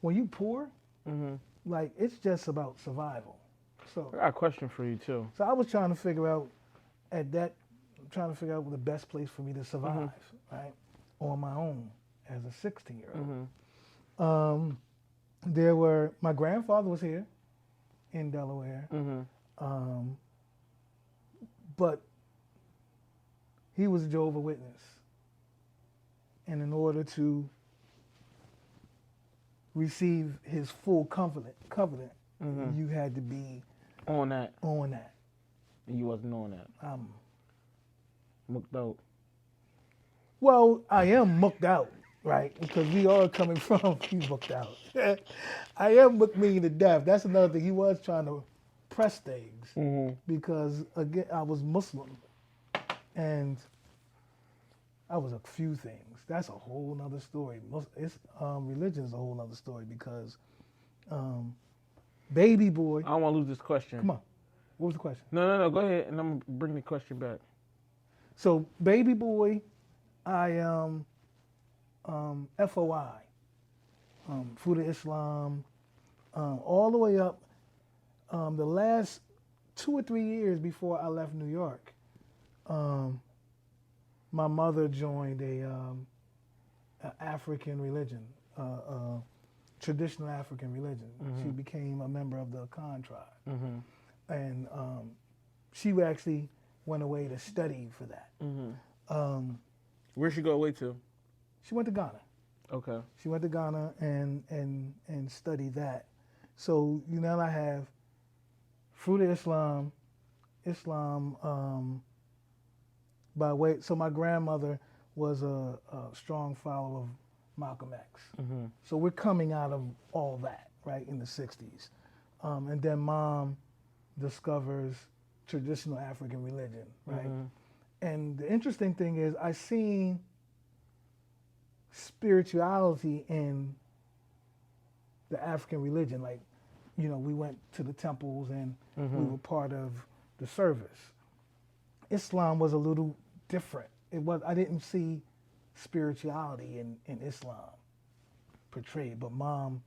When you poor, Mm-hmm. like it's just about survival. I got a question for you too. So I was trying to figure out trying to figure out the best place for me to survive, right, on my own as a 16-year-old. Mm-hmm. My grandfather was here in Delaware, Mm-hmm. um, but he was a Jehovah's Witness, and in order to receive his full covenant, Mm-hmm. you had to be On that. on that. And you wasn't on that. Looked out. Well, I am mucked out, right? Because we are coming from he's mucked out. I am mucked meaning to death. That's another thing. He was trying to press things Mm-hmm. because again I was Muslim, and I was a few things. That's a whole nother story. Religion is a whole nother story because baby boy. I don't want to lose this question. Come on, what was the question? No. Go ahead, and I'm gonna bring the question back. So baby boy, I FOI, Food of Islam, all the way up. The last 2 or 3 years before I left New York, my mother joined a African religion, traditional African religion. Mm-hmm. She became a member of the Khan tribe, Mm-hmm. and she actually went away to study for that. Mm-hmm. Where'd she go away to? She went to Ghana. Okay. She went to Ghana and studied that. So now I have Fruit of Islam, by way. So my grandmother was a strong follower of Malcolm X. Mm-hmm. So we're coming out of all that, right, in the 60s. And then mom discovers traditional African religion, right? Mm-hmm. And the interesting thing is I seen spirituality in the African religion. Like, we went to the temples and we were part of the service. Islam was a little different. I didn't see spirituality in Islam portrayed, but mom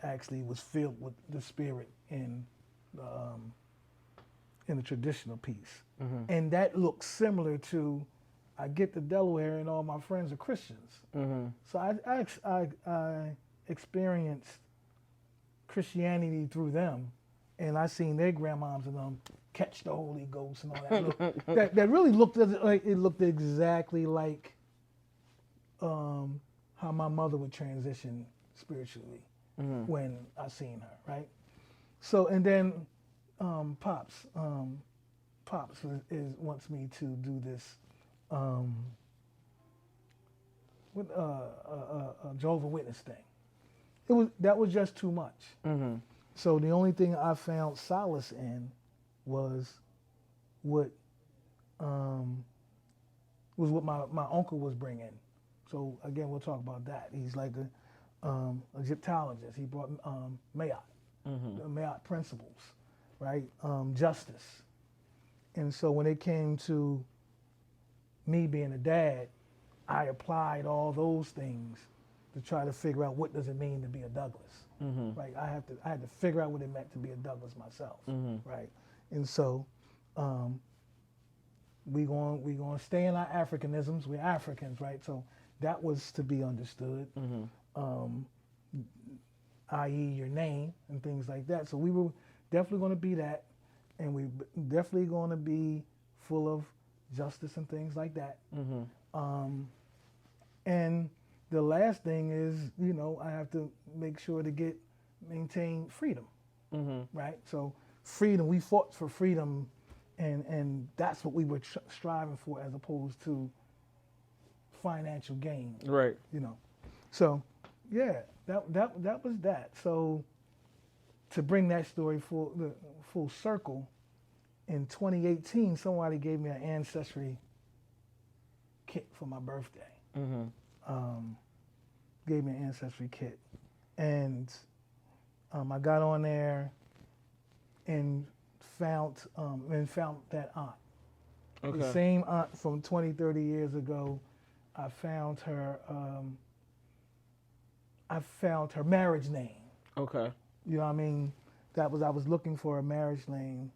actually was filled with the spirit in the traditional piece. Mm-hmm. And that looks similar to, I get to Delaware and all my friends are Christians. Mm-hmm. So I experienced Christianity through them, and I seen their grandmoms and them catch the Holy Ghost and all that. that really looked like it looked exactly like how my mother would transition spiritually when I seen her, right? So and then pops wants me to do this with a Jehovah's Witness thing. That was just too much. Mm-hmm. So the only thing I found solace in was what um, what my uncle was bringing. So again, we'll talk about that. He's like a Egyptologist. He brought Mayat, the Mayat principles, right? Justice. And so when it came to me being a dad, I applied all those things to try to figure out what does it mean to be a Douglas, right? I had to figure out what it meant to be a Douglas myself, right? And so we going to stay in our Africanisms. We're Africans, right? So that was to be understood, i.e. your name and things like that. So we were definitely going to be that, and we definitely going to be full of justice and things like that. And the last thing is, I have to make sure to maintain freedom, right? So freedom, we fought for freedom, and that's what we were striving for, as opposed to financial gain, Right. So yeah, that was that. So to bring that story full circle, in 2018, somebody gave me an ancestry kit for my birthday. Gave me an ancestry kit, and I got on there and found that aunt. Okay. The same aunt from 20, 30 years ago. I found her. I found her marriage name. Okay. You know what I mean? I was looking for a marriage name.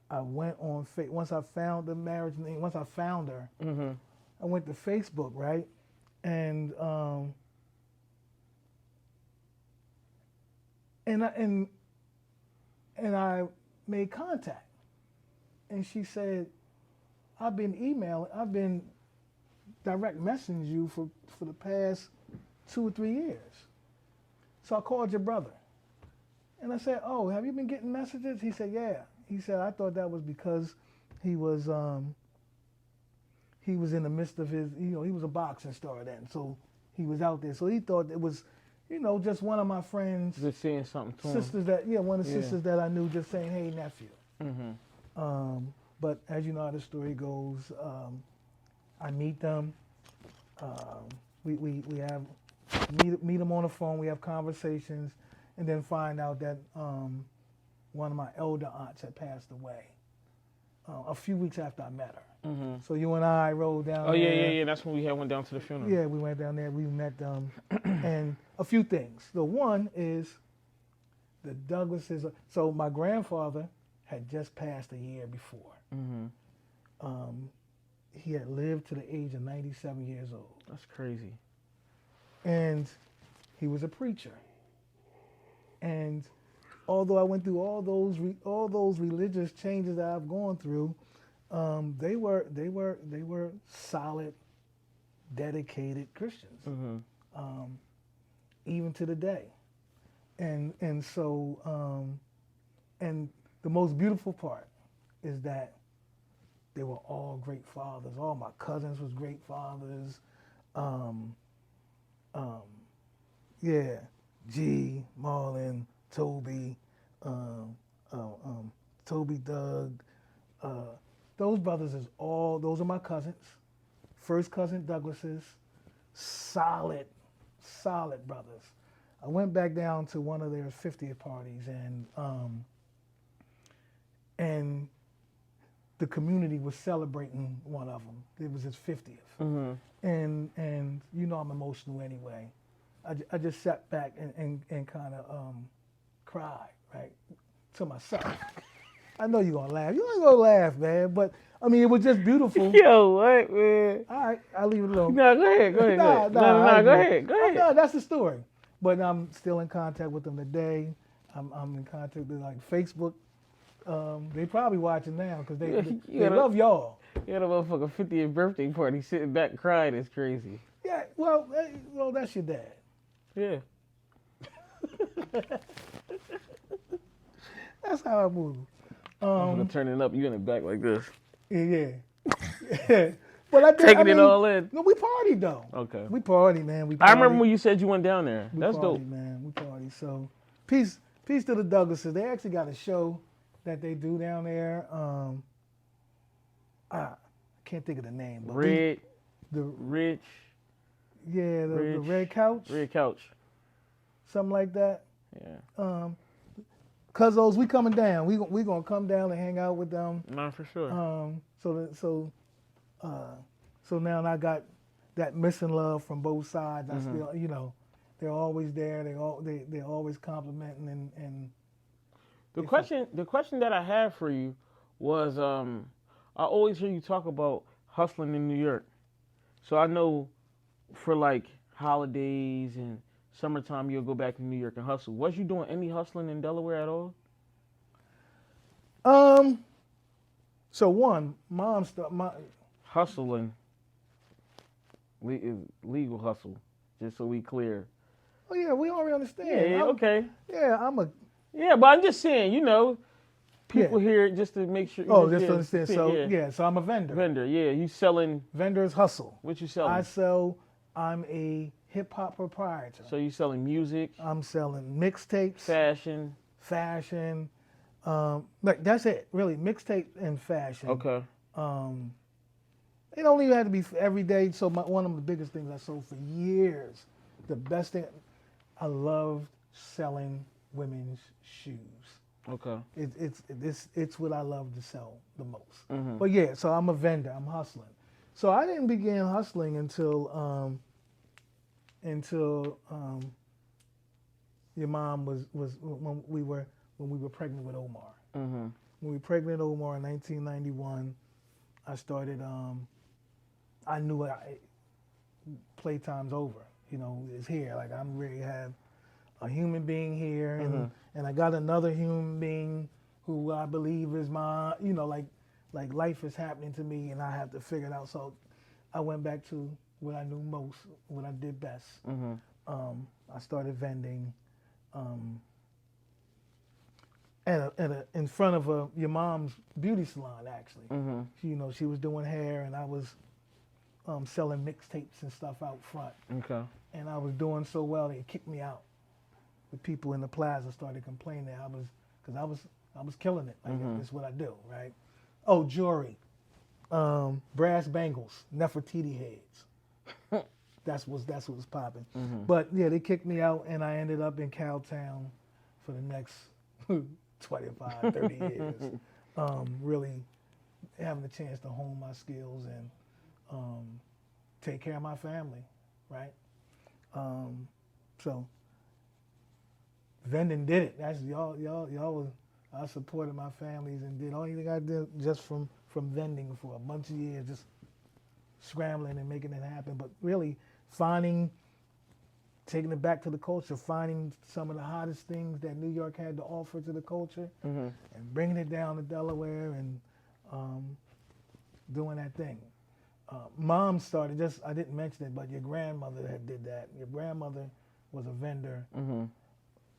I went on once I found the marriage name. Once I found her, I went to Facebook, right? And I made contact, and she said, I've been direct messaging you for the past 2 or 3 years. So I called your brother, and I said, oh, have you been getting messages? He said, yeah. He said, I thought that was because he was in the midst of his, he was a boxing star then, so he was out there. So he thought it was, just one of my friends, Just saying something to sisters one of the sisters that I knew, just saying, hey, nephew. But as you know how the story goes, I meet them. We have meet them on the phone. We have conversations, and then find out that one of my elder aunts had passed away a few weeks after I met her. So you and I rode down. Oh there. yeah. That's when we went down to the funeral. Yeah, we went down there. We met them, and a few things. The one is the Douglases. So my grandfather had just passed a year before. He had lived to the age of 97 years old. That's crazy. And he was a preacher. And although I went through all those religious changes that I've gone through, they were solid, dedicated Christians, even to the day. And so and the most beautiful part is that they were all great fathers. All my cousins was great fathers. G, Marlon, Toby, Toby, Doug. Those brothers those are my cousins. First cousin Douglases, solid brothers. I went back down to one of their 50th parties, and the community was celebrating one of them. It was his 50th. And I'm emotional anyway. I just sat back and kind of cried, right, to myself. I know you're going to laugh. You ain't going to laugh, man, but, I mean, it was just beautiful. Yo, what, man? All right, I'll leave it alone. No, go ahead. Go ahead. No, that's the story. But I'm still in contact with them today. I'm in contact with, like, Facebook. They probably watching now because they love y'all. You had a motherfucking 50th birthday party sitting back crying. It's crazy. Yeah, well, that's your dad. Yeah. That's how I move. I'm gonna turn it up. You in the back like this. Yeah. But Taking it all in. No, we partied though. Okay. We partied, man. I remember when you said you went down there. That's partied, dope. Man, we partied. So peace Peace to the Douglases. They actually got a show that they do down there. I can't think of the name, but Red, the Rich, the Rich, Red Couch, Red Couch. something like that. Yeah. Cuzos, we coming down. We gonna come down and hang out with them. Not for sure. So now I got that missing love from both sides. I Mm-hmm. still, they're always there. They're always complimenting and The question that I have for you was, I always hear you talk about hustling in New York. So I know for like holidays and summertime, you'll go back to New York and hustle. Was you doing any hustling in Delaware at all? So one, Hustling is legal hustle, just so we clear. oh yeah, we already understand. Yeah, okay. Yeah, Yeah, but I'm just saying, people here just to make sure. just to understand. So so I'm a vendor. Vendor, yeah. You selling, Vendors hustle. what you selling? I'm a hip hop proprietor. So you selling music, I'm selling mixtapes, fashion. like that's it, really, mixtape and fashion. Okay. It don't even have to be for every day. So one of the biggest things I sold for years, the best thing, I loved selling women's shoes. Okay. It's what I love to sell the most. Mm-hmm. But yeah, so I'm a vendor. I'm hustling. So I didn't begin hustling until your mom was when we were pregnant with Omar. Mm-hmm. When we were pregnant with Omar in 1991, I started. I knew playtime's over. It's here. Like I'm ready to have a human being here, and I got another human being who I believe is my. Like life is happening to me, and I have to figure it out. So I went back to what I knew most, what I did best. Mm-hmm. I started vending in front of your mom's beauty salon, actually. Mm-hmm. She was doing hair, and I was selling mixtapes and stuff out front. Okay. And I was doing so well, they kicked me out. The people in the plaza started complaining. I was killing it. Like that's what I do, right? Oh, jewelry, brass bangles, Nefertiti heads. That's what's popping. Mm-hmm. But yeah, they kicked me out, and I ended up in Cowtown for the next 25, 30 years. Really having a chance to hone my skills and take care of my family, right? So vending did it. Actually, I supported my families and did only thing I did just from vending for a bunch of years, just scrambling and making it happen. But really taking it back to the culture, finding some of the hottest things that New York had to offer to the culture, and bringing it down to Delaware and doing that thing. Mom started, I didn't mention it, but your grandmother did that. Your grandmother was a vendor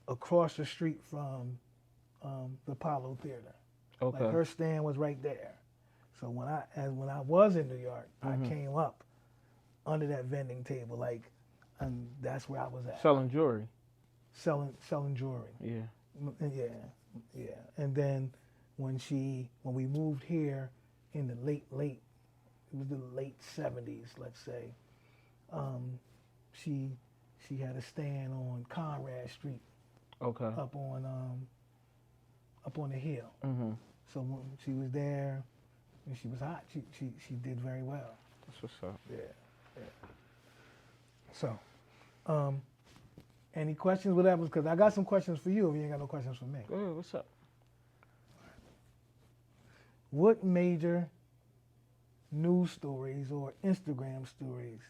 across the street from the Apollo Theater. Okay. Like her stand was right there. So when I was in New York, I came up under that vending table, and that's where I was at. Selling jewelry. Selling jewelry. Yeah. Yeah. And then when we moved here in the late, it was the late 70s, let's say, she had a stand on Conrad Street. Okay. Up on the hill. Mm-hmm. So when she was there, and she was hot. She did very well. That's what's up. Yeah. So, any questions? Whatever, because I got some questions for you. If you ain't got no questions for me. Go ahead. What's up? What major news stories or Instagram stories?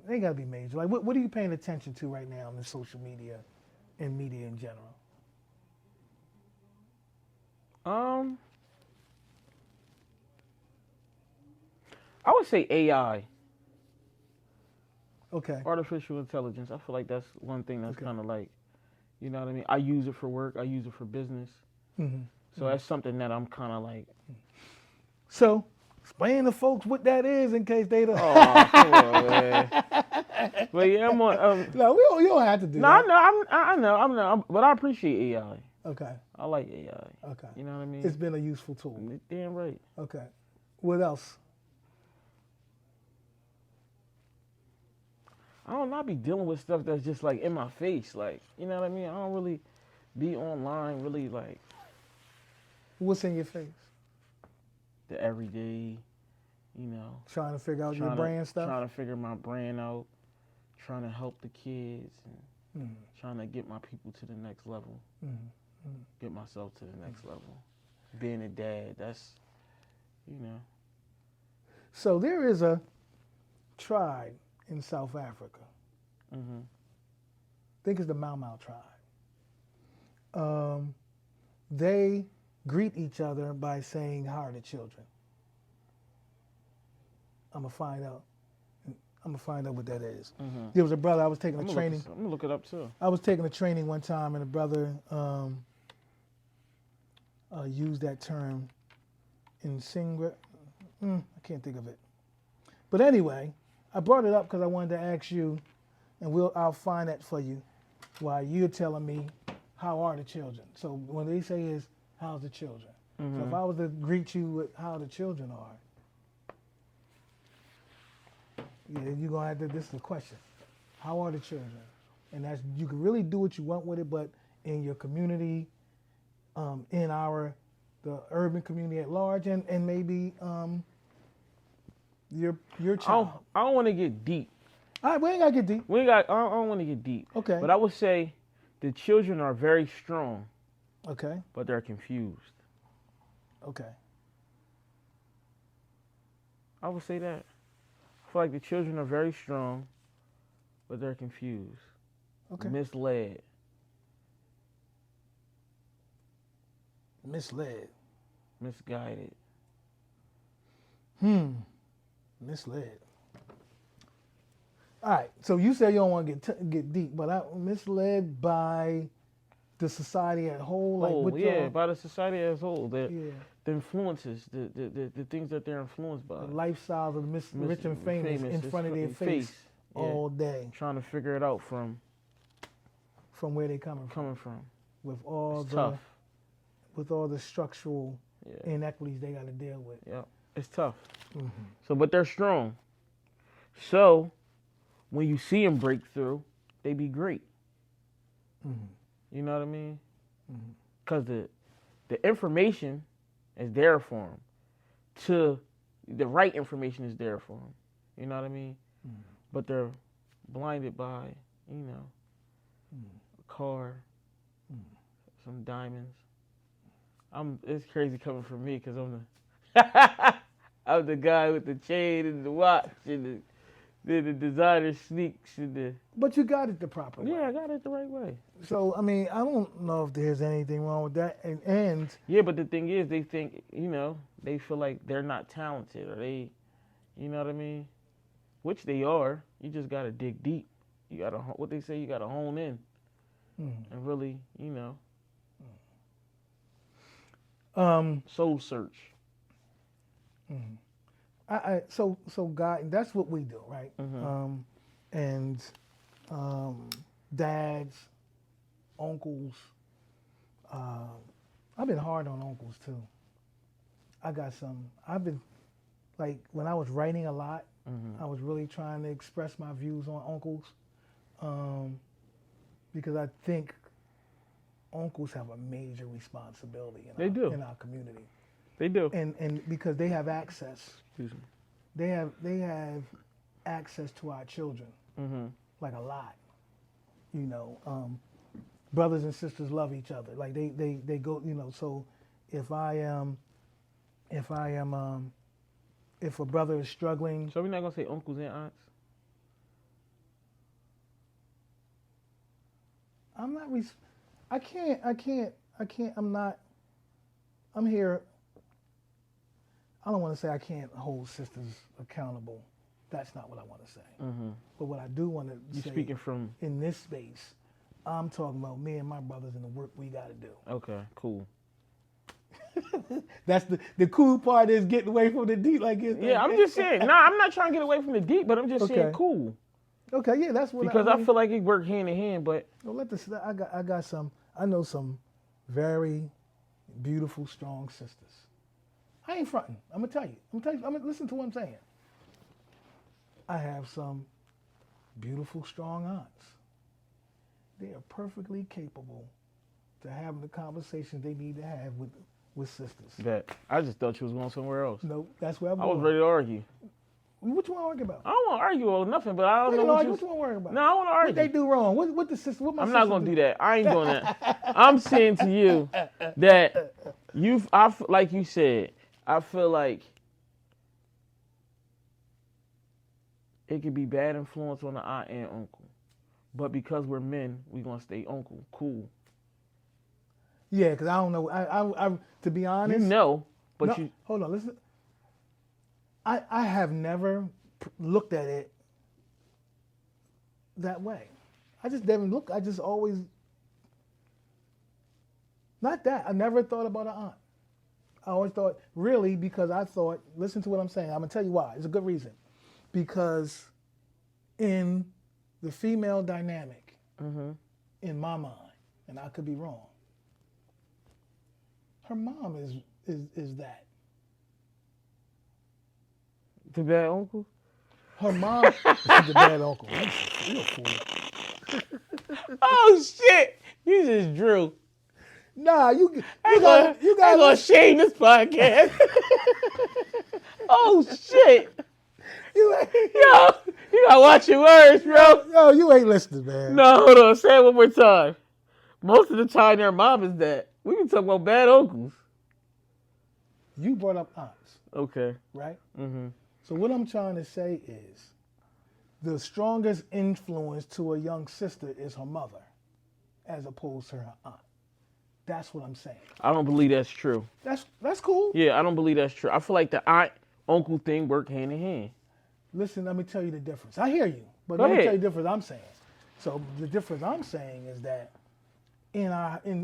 They gotta be major. Like, what are you paying attention to right now in the social media and media in general? I would say AI. Okay. Artificial intelligence. I feel like that's one thing that's Okay. kind of like, you know what I mean? I use it for work. I use it for business. Mm-hmm. So that's something that I'm kind of like. So, explain to folks what that is in case they don't. Oh, come on, man. But yeah, I'm on. No, you don't have to do No, I that. know. I know. But I appreciate AI. Okay. I like AI. Okay. You know what I mean? It's been a useful tool. Damn right. Okay. What else? I don't know. I be dealing with stuff that's just like in my face. Like, you know what I mean? I don't really be online really like What's in your face? the everyday, you know. Trying to figure out your brand stuff? Trying to figure my brand out. Trying to help the kids and trying to get my people to the next level. Get myself to the next level. Being a dad, that's, you know. So there is a tribe in South Africa. I think it's the Mau Mau tribe. They greet each other by saying, "How are the children?" I'm gonna find out. I'm gonna find out what that is. There was a brother I was taking a training. I'm gonna look it up too. I was taking a training one time, and a brother used that term in Singlet. I can't think of it. But anyway, I brought it up because I wanted to ask you, and I'll find that for you while you're telling me how are the children. So when they say is how's the children. So if I was to greet you with how the children are, yeah, you're gonna have to. This is the question: how are the children? And that's you can really do what you want with it, but in your community, in the urban community at large, and maybe your child. I don't want to get deep. All right, we ain't gotta get deep. I don't want to get deep. Okay. But I would say the children are very strong. Okay. But they're confused. Okay. I would say that. I feel like the children are very strong, but they're confused. Okay. Misled. Misled. Misguided. Misled. All right. So you say you don't want to get deep, but misled by the society as a whole, by the society as a whole. The influences, the things that they're influenced by. The lifestyles of the rich and famous in front of their face all day. Trying to figure it out from where they coming from. With all the structural inequities they got to deal with. Yeah, it's tough. So, but they're strong. So, when you see them break through, they be great. You know what I mean? Because the information is there for them. The right information is there for them. You know what I mean? But they're blinded by, a car, some diamonds. It's crazy coming from me because I'm the guy with the chain and the watch and the designer sneaks and the. But you got it the proper way. Yeah, I got it the right way. So I mean, I don't know if there's anything wrong with that. And yeah, but the thing is, they think they feel like they're not talented or they, you know what I mean, which they are. You just gotta dig deep. You gotta what they say. You gotta hone in and really, soul search. So God, that's what we do, right? And dads, uncles. I've been hard on uncles too. I've been like when I was writing a lot, I was really trying to express my views on uncles, because I think uncles have a major responsibility in our community. They do. And because they have access. Excuse me. They have access to our children, like a lot. Brothers and sisters love each other. Like they go. So if a brother is struggling. So we're not gonna say uncles and aunts. I'm not. I can't. I'm here. I don't want to say I can't hold sisters accountable. That's not what I want to say. But what I do want to say, speaking from in this space, I'm talking about me and my brothers and the work we got to do. Okay, cool. That's the cool part is getting away from the deep. I'm just saying. No, I'm not trying to get away from the deep, but I'm just saying cool. Okay, yeah, that's what Because I I mean. feel like it work hand in hand. But Well, I got some. I know some very beautiful, strong sisters. I ain't fronting. I'm gonna tell you. I'm gonna listen to what I'm saying. I have some beautiful, strong aunts. They are perfectly capable to have the conversations they need to have with sisters. that I just thought you was going somewhere else. No, that's where I'm I was going. ready to argue. What you want to argue about? I don't want to argue or nothing, but I don't We know can what argue. you. What you want to argue about? No, I want to What they argue. do wrong? What the sister? What my I'm sister not gonna do that. I ain't doing that. I'm saying to you that like you said, I feel like it could be bad influence on the aunt and uncle, but because we're men, we gonna stay uncle. Cool. Yeah, because I don't know. To be You honest, know, but no. you. Hold on, listen. I have never looked at it that way. I just never look. I just always not that. I never thought about an aunt. I always thought really because I thought. Listen to what I'm saying. I'm gonna tell you why. It's a good reason. Because in the female dynamic, in my mind, and I could be wrong, her mom is that. The bad uncle? Her mom is the bad uncle. You're a fool. Oh shit! You just drew. Nah, you I got ain't gonna shame this podcast. Oh shit! you ain't, Yo, you gotta watch your words, bro. yo, you ain't listening, man. No, hold on. Say it one more time. Most of the time, their mom is that. We can talk about bad uncles. You brought up aunts, Okay. right? Mm-hmm. So what I'm trying to say is the strongest influence to a young sister is her mother as opposed to her aunt. That's what I'm saying. I don't believe that's true. That's cool. Yeah, I don't believe that's true. I feel like the aunt uncle thing work hand in hand. Listen, let me tell you the difference. I hear you, but Go let me ahead. tell you the difference I'm saying. So the difference I'm saying is that in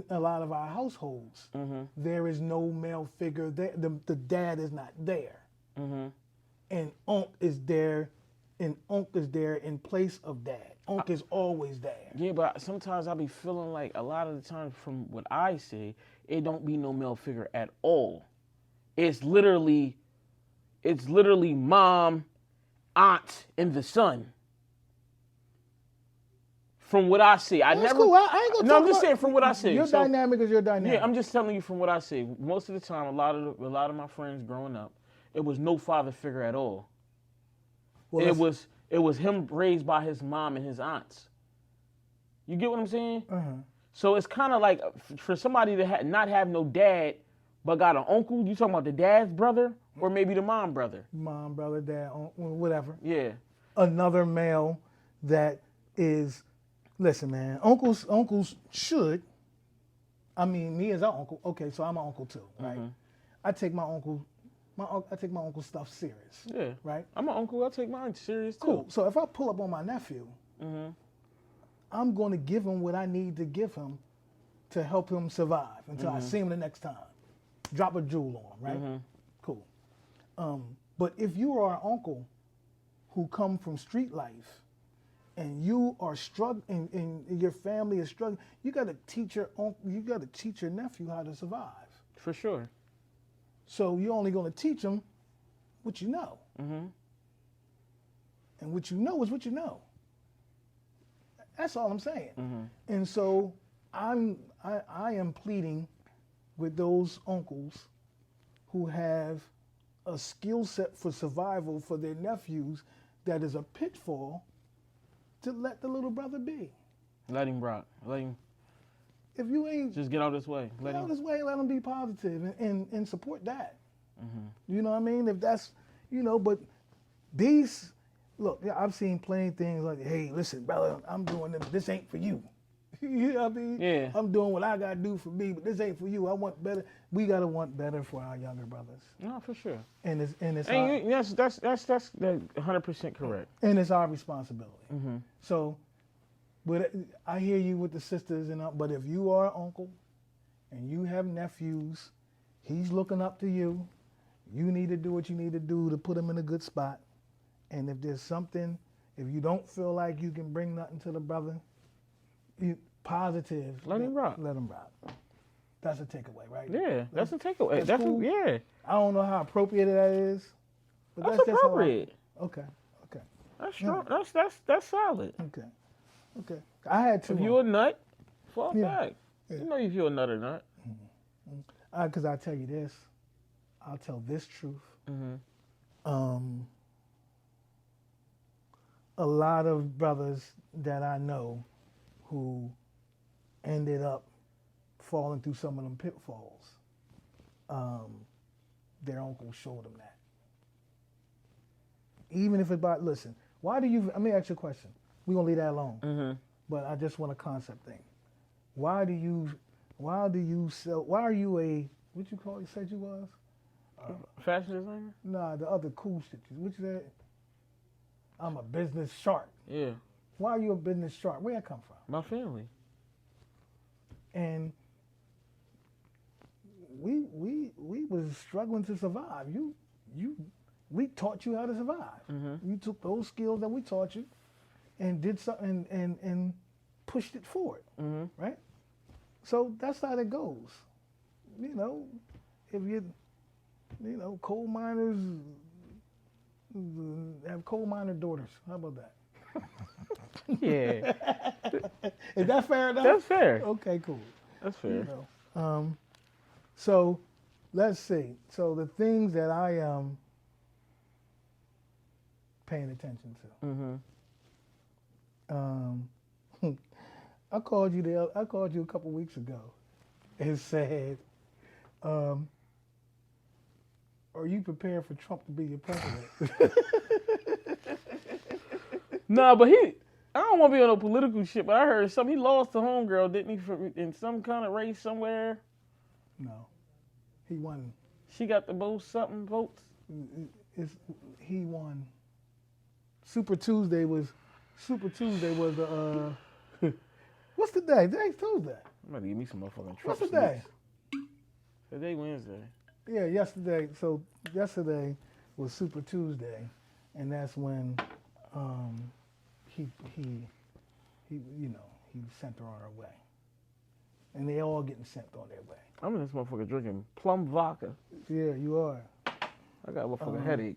a lot of our households, there is no male figure there. The dad is not there, and unc is there, and unc is there in place of dad. Unc is always there. Yeah, but sometimes I be feeling like a lot of the time from what I say, it don't be no male figure at all. It's literally mom, aunt, and the son. From what I see, I That's never. cool. I ain't gonna No, talk I'm just about, saying from what I see. Your So, dynamic is your dynamic. yeah, I'm just telling you from what I see. Most of the time, a lot of my friends growing up, it was no father figure at all. Well, It was him raised by his mom and his aunts. You get what I'm saying? So it's kind of like for somebody to not have no dad, but got an uncle. You talking about the dad's brother or maybe the mom brother? mom, brother, dad, uncle, whatever. Yeah. Another male that is, listen, man, uncles should. I mean, me as an uncle. Okay, so I'm an uncle too, right? I take my uncle stuff serious. Yeah. Right. I'm an uncle. I take mine serious too. Cool. So if I pull up on my nephew, I'm going to give him what I need to give him to help him survive until I see him the next time. Drop a jewel on him, right? Cool. But if you are an uncle who come from street life and you are struggling and your family is struggling, you got to teach your nephew how to survive. For sure. So you're only going to teach him what you know. And what you know is what you know. That's all I'm saying. And so I am pleading with those uncles who have a skill set for survival for their nephews that is a pitfall to let the little brother be. Let him rock. Let him If you ain't just get out this way. Let him. this way, let him be positive and support that. You know what I mean? If that's, but these, look, I've seen plenty of things like, hey, listen, brother, I'm doing this. This ain't for you. You know what I mean? Yeah. I'm doing what I got to do for me, but this ain't for you. I want better. We got to want better for our younger brothers. No, for sure. And it's And that's 100% correct. and it's our responsibility. So, but I hear you with the sisters but if you are an uncle and you have nephews, he's looking up to you. You need to do what you need to do to put him in a good spot. And if there's something, If you don't feel like you can bring nothing to the brother, positive, Let him rock. Let him rock. That's a takeaway, right? Yeah, that's a takeaway. That's cool. Yeah. I don't know how appropriate that is, but That's just appropriate. Okay. That's strong. That's solid. Okay. I had two. If you a nut, fall back. Yeah. You know if you're a nut or not. Because I tell you this, I'll tell this truth. A lot of brothers that I know who ended up falling through some of them pitfalls, their uncle showed them that. Even if it's about, listen, let me ask you a question. We're going to leave that alone. But I just want a concept thing. Why are you a, what you said you was? Fashion designer? Nah, the other cool shit. What you said? I'm a business shark. Yeah. Why are you a business shark? Where that come from? My family. And we was struggling to survive. We taught you how to survive. You took those skills that we taught you and did something and pushed it forward, right? So that's how it goes. If coal miners have coal miner daughters. How about that? Yeah. Is that fair enough? That's fair. Okay, cool. That's fair. So let's see. So the things that I am paying attention to. I called you a couple weeks ago and said, are you prepared for Trump to be your president? Nah, but I don't want to be on no political shit, but I heard he lost to homegirl, didn't he, in some kind of race somewhere? No. He won. She got the most something votes? He won. Super Tuesday was the, what's the day? Today's Tuesday. I'm about to give me some motherfucking Trump. What's the day? Today Wednesday. Yeah, yesterday. So yesterday was Super Tuesday, and that's when he sent her on her way, and they all getting sent on their way. I'm in this motherfucker drinking plum vodka. Yeah, you are. I got a motherfucking headache.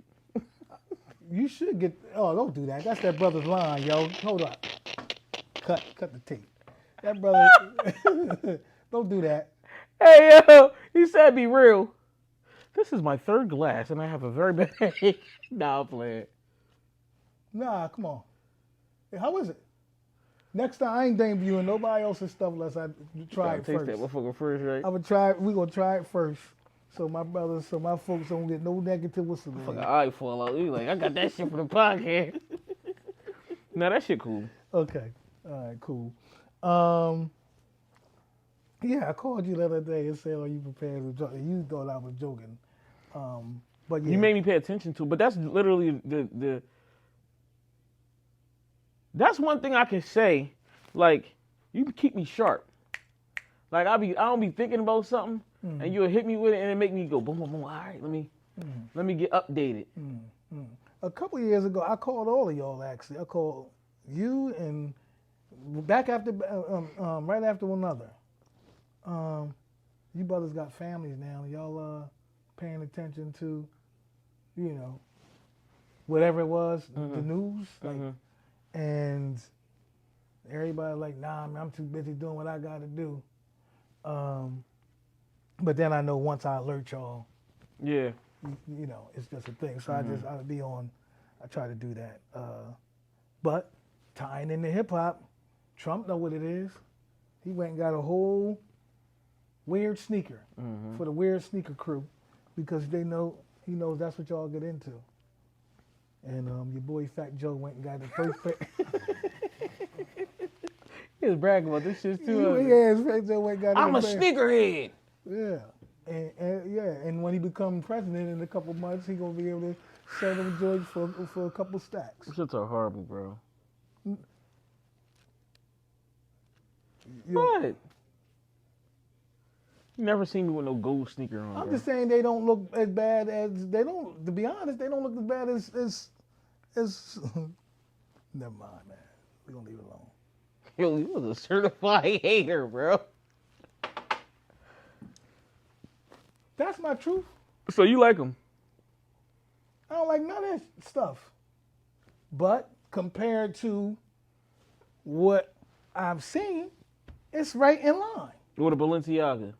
You should get. Oh, don't do that. That's that brother's line, yo. Hold up. Cut the tape. That brother. Don't do that. Hey, yo, he said be real. This is my third glass, and I have a very bad headache. Nah, I'm playing. Nah, come on. Hey, how is it? Next time, I ain't debuting nobody else's stuff unless I try it taste first. that motherfucker first, right? We gonna try it first. So my folks don't get no negative whistle. Fucking eye fall out. You like, I got that shit from the podcast. Nah, that shit cool. Okay. All right, cool. Yeah, I called you the other day and said, "Are you prepared to joke?" You thought I was joking, but yeah. You made me pay attention to, but that's literally the. That's one thing I can say. Like, you keep me sharp. Like I don't be thinking about something, and you'll hit me with it, and it make me go boom, boom, boom. All right, let me get updated. A couple of years ago, I called all of y'all. Actually, I called you and back after, right after one another. You brothers got families now. Y'all paying attention to, whatever it was, the news, and everybody like, nah, man, I'm too busy doing what I got to do. But then I know once I alert y'all, yeah, it's just a thing. So I try to do that. But tying into hip hop, Trump know what it is. He went and got a whole weird sneaker for the weird sneaker crew because he knows that's what y'all get into. And your boy Fat Joe went and got the first pair. He was bragging about this shit too. Yeah, Fat Joe went and got I'm a sneakerhead. Yeah. And when he becomes president in a couple months, he gonna be able to sell them joints for a couple stacks. These shits are horrible, bro. What? You never seen me with no gold sneaker on. I'm just saying they don't look as bad as they don't. To be honest, they don't look as bad as Never mind, man. We're gonna leave it alone. Yo, you was a certified hater, bro. That's my truth. So you like him? I don't like none of that stuff. But compared to what I've seen, it's right in line. What a Balenciaga.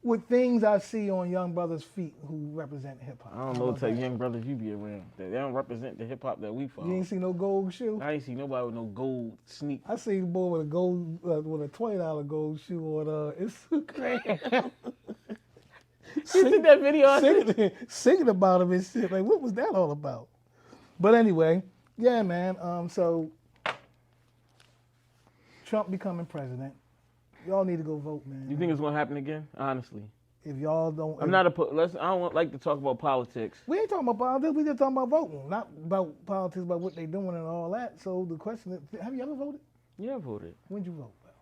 With things I see on young brothers' feet who represent hip hop. I don't know what type of young brothers you be around. They don't represent the hip hop that we follow. You ain't see no gold shoe? I ain't see nobody with no gold sneak. I see a boy with a gold, with a $20 gold shoe on. It's crazy. You see that video? Singing about him and shit. Like, what was that all about? But anyway, yeah, man. So Trump becoming president. Y'all need to go vote, man. You think it's gonna happen again? Honestly, if y'all don't, I'm not a. I don't like to talk about politics. We ain't talking about politics. We just talking about voting, not about politics, about what they doing and all that. So the question is, have you ever voted? Yeah, I voted. When'd you vote? Well,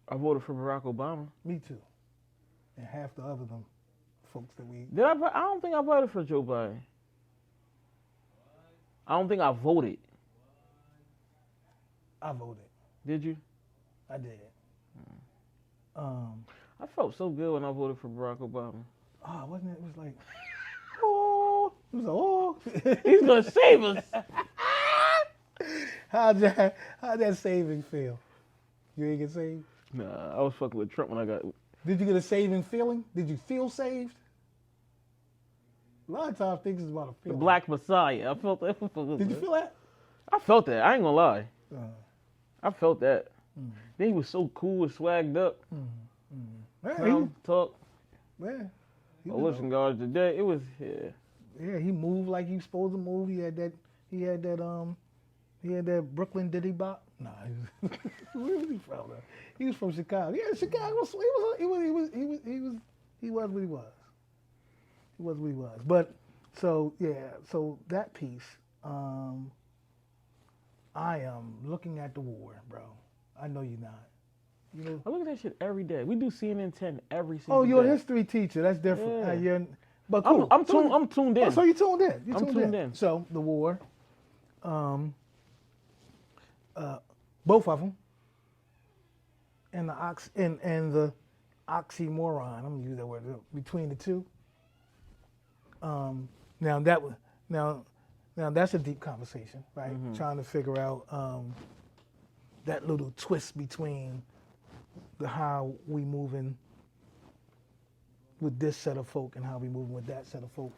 I voted for Barack Obama. Me too. And half the other them folks that we. Did I? I don't think I voted for Joe Biden. I don't think I voted. I voted. Did you? I did. I felt so good when I voted for Barack Obama. Oh, wasn't it? It was like, oh, it was like, oh. He's gonna save us. How'd that saving feel? You ain't get saved? Nah, I was fucking with Trump when I got. Did you get a saving feeling? Did you feel saved? A lot of times things is about a The feeling. Black Messiah. I felt that. Did you feel that? I felt that. I ain't gonna lie. I felt that. Mm. Then he was so cool and swagged up. Yeah, Talk. yeah. Oh, listen, guys, today it was Yeah, he moved like he was supposed to move. He had that Brooklyn Diddy bop. Nah, where was he from? Though? He was from Chicago. Yeah, Chicago. He was what he was. He was what he was. But so that piece. I am looking at the war, bro. I know you're not. You know. I look at that shit every day. We do CNN 10 every single day. Oh, you're a history teacher. That's different. Yeah. But cool. I'm tuned in. Oh, so you tuned in. I'm tuned in. So the war. Both of them. And the oxymoron. I'm gonna use that word between the two. Now that's a deep conversation, right? Mm-hmm. Trying to figure out that little twist between how we moving with this set of folk and how we moving with that set of folk.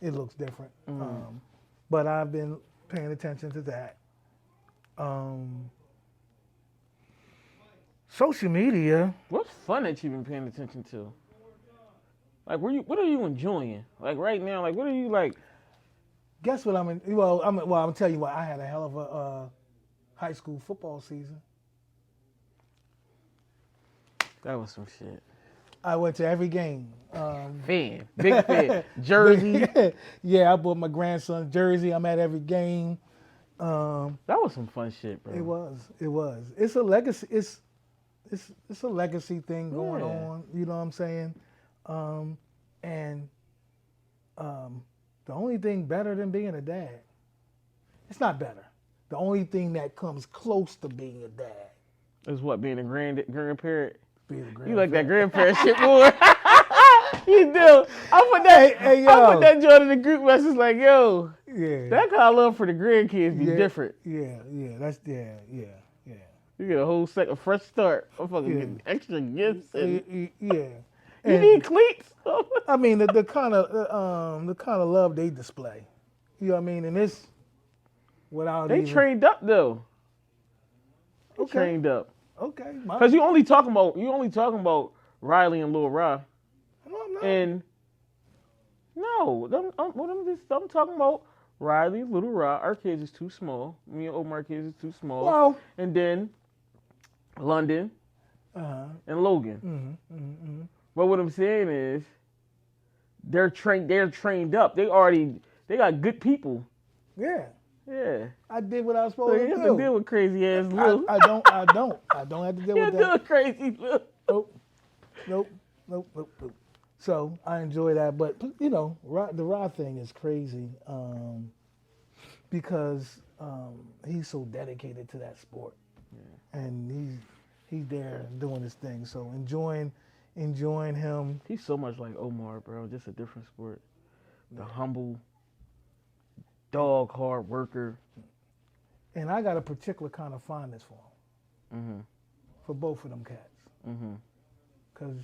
It looks different. But I've been paying attention to that. Social media. What's fun that you've been paying attention to? Like, what are you enjoying? Like right now, like what are you like? Guess what I'm in? Well, I'm telling you what. I had a hell of a high school football season. That was some shit. I went to every game. Big fan, jersey. Yeah, I bought my grandson's jersey. I'm at every game. That was some fun shit, bro. It was. It's a legacy. It's a legacy thing going on. You know what I'm saying? The only thing better than being a dad, it's not better. The only thing that comes close to being a dad is what, being a grandparent. You You like that grandparent shit more? You do. I put that joint in the group message like, yo, that kind of love for the grandkids be different. Yeah. You get a whole second fresh start. I'm fucking getting extra gifts. And you need cleats. I mean, the kind of love they display. You know what I mean? And this, without they trained up though. They trained up. Okay. Because you only talking about Riley and Lil Ra. No, I'm not. And no, I'm talking about Riley, Little Ra. Our kids is too small. Me and Omar kids is too small. Well, and then London and Logan. But what I'm saying is, they're trained up. They got good people. Yeah. Yeah. I did what I was supposed to do. You have to deal with crazy ass Lil. I don't have to deal with that. You crazy Lil. Nope. So I enjoy that, but you know, the Rod thing is crazy because he's so dedicated to that sport, and he's there doing his thing. So enjoying him. He's so much like Omar, bro. Just a different sport. The humble dog, hard worker. And I got a particular kind of fondness for him, Mm-hmm. for both of them cats, Mm-hmm. because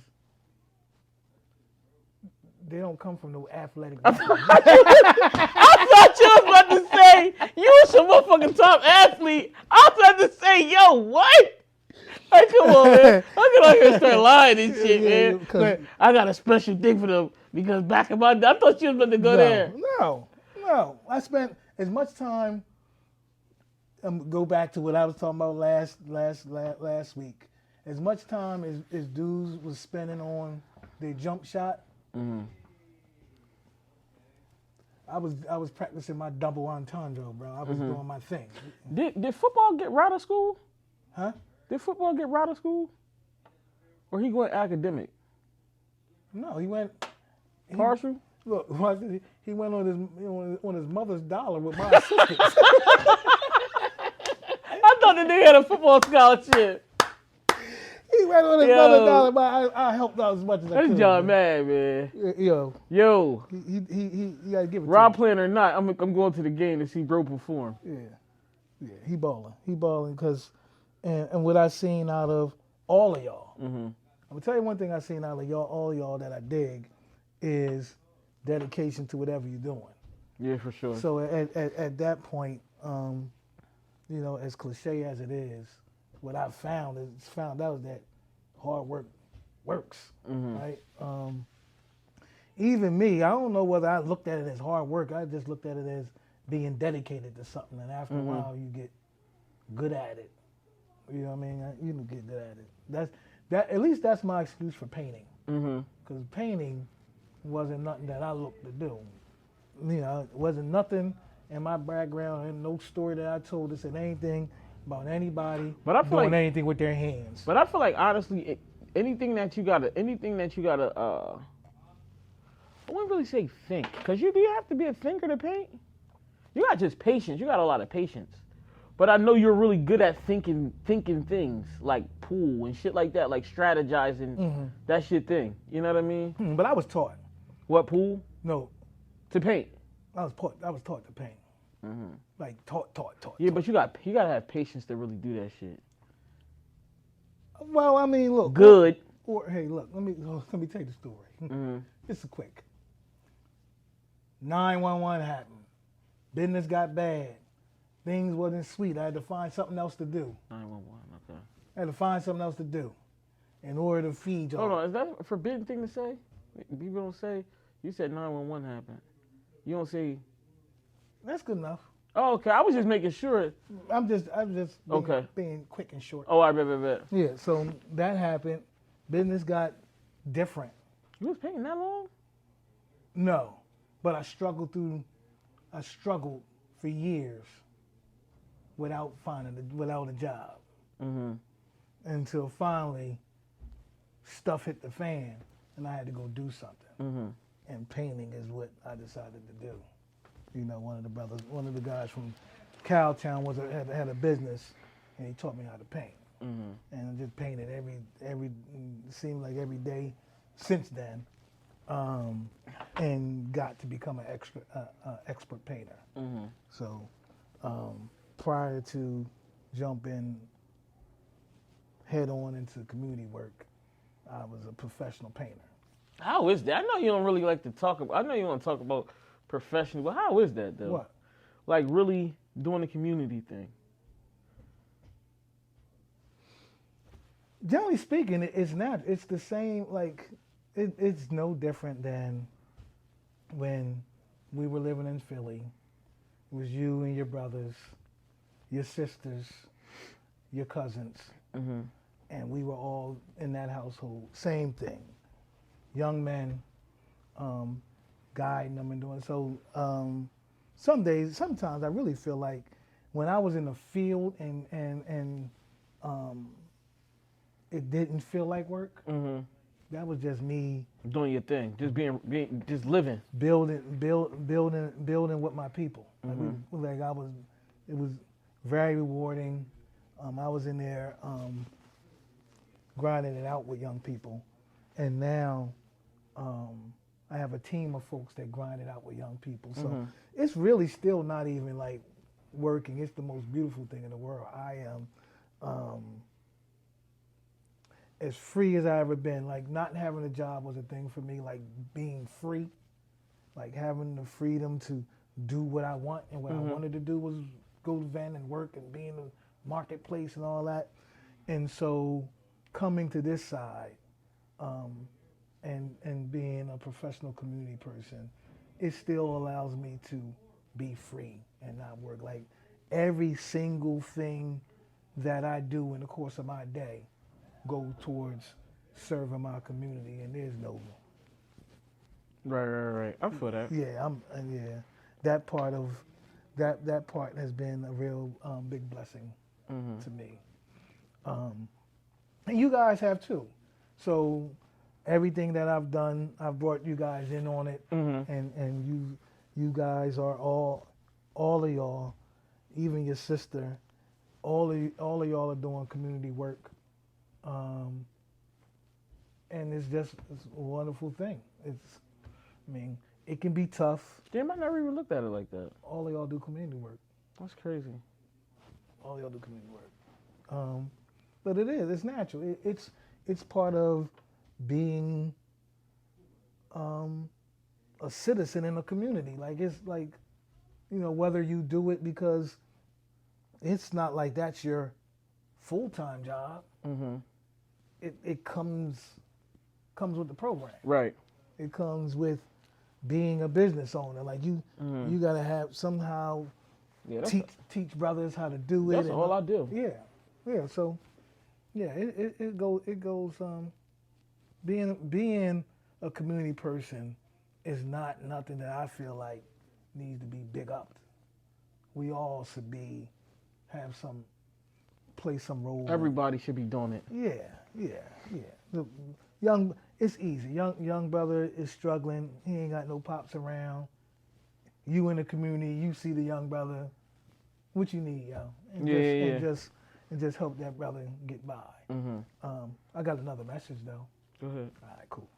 they don't come from no athletic. I thought you was about to say you was some motherfucking top athlete. I was about to say, yo, what? Hey, come on, man. I'm gonna out here and start lying and shit, man. But I got a special thing for them because back in my day, I thought you was about to go there. No. I spent as much time. Go back to what I was talking about last week. As much time as dudes was spending on their jump shot, I was practicing my double entendre, bro. I was doing my thing. Did football get right out of school? Huh? Did football get right out of school? Or he went academic? No, he went Partial? Look, he went on his mother's dollar with my assistance. I thought the nigga had a football scholarship. He went on his mother's dollar, but I helped out as much as I could. That's John mad, man. Yo. He gotta give it Rob to him. playing or not, I'm going to the game to see bro perform. Yeah, he balling because, and what I seen out of all of y'all. I'm gonna tell you one thing I seen out of all y'all that I dig is dedication to whatever you're doing. Yeah, for sure. So at that point, you know, as cliche as it is, what I found out that hard work works, right? Even me, I don't know whether I looked at it as hard work. I just looked at it as being dedicated to something, and after a while, you get good at it. You know what I mean? You can get good at it. At least that's my excuse for painting. Because painting wasn't nothing that I looked to do. You know, it wasn't nothing in my background, and no story that I told that said anything about anybody doing anything with their hands. But I feel like honestly, anything that you gotta, I wouldn't really say think, because do you have to be a thinker to paint? You got just patience. You got a lot of patience. But I know you're really good at thinking things like pool and shit like that, like strategizing that shit thing. You know what I mean? But I was taught. What, pool? No. To paint. I was taught to paint. Like taught. Yeah, but you gotta have patience to really do that shit. Well, I mean, look. Good. Hey, look. Let me tell you the story. This is quick. 911 happened. Business got bad. Things wasn't sweet. I had to find something else to do. 911. Okay. I had to find something else to do in order to feed y'all. Hold on, is that a forbidden thing to say? People don't say. You said 911 happened. You don't say. That's good enough. Oh, okay. I was just making sure. I'm just being quick and short. Oh, I bet. Yeah, so that happened. Business got different. You was painting that long? No, but I struggled for years without a job. Until finally stuff hit the fan and I had to go do something. And painting is what I decided to do. You know, one of the guys from Cowtown had a business, and he taught me how to paint. And I just painted every seemed like every day since then, and got to become an expert painter. So prior to jumping head on into community work, I was a professional painter. How is that? I know you don't really like to talk about. I know you want to talk about professional, but how is that though? What? Like really doing the community thing. Generally speaking, it's not. It's the same. Like it's no different than when we were living in Philly. It was you and your brothers, your sisters, your cousins, and we were all in that household. Same thing. Young men, guiding them and doing so. Sometimes I really feel like when I was in the field and it didn't feel like work, that was just me Doing your thing, just being, just living. building with my people. Like Mm-hmm. it was very rewarding. I was in there grinding it out with young people, and now I have a team of folks that grind it out with young people. So Mm-hmm. it's really still not even like working. It's the most beautiful thing in the world. I am um, as free as I ever been. Like not having a job was a thing for me. Like being free, like having the freedom to do what I want, and what I Mm-hmm. wanted to do was go to Van and work and be in the marketplace and all that. And so coming to this side, um, and being a professional community person, it still allows me to be free and not work. Like every single thing that I do in the course of my day go towards serving my community, and there's no, Right. I feel that. yeah, that part of that part has been a real big blessing Mm-hmm. to me. Um, and you guys have too. So everything that I've done, I've brought you guys in on it, Mm-hmm. and you guys are all of y'all, even your sister, all of y'all are doing community work, um, and it's a wonderful thing. I mean, it can be tough. Damn, I never even looked at it like that. All of y'all do community work. That's crazy. All of y'all do community work. But it's natural. It's part of being a citizen in a community. Like it's like, whether you do it because it's not like that's your full-time job. Mm-hmm. It comes with the program. Right. It comes with being a business owner. Like you gotta have somehow Yeah, teach brothers how to do it. that's all I do. Yeah. So yeah, it goes. Being a community person is not nothing that I feel like needs to be big upped. We all should have play some role. Everybody should be doing it. Yeah. The it's easy. Young brother is struggling. He ain't got no pops around. You in the community, you see the young brother. What you need, yo? And just help that brother get by. Mm-hmm. I got another message though. Go ahead. All right, cool.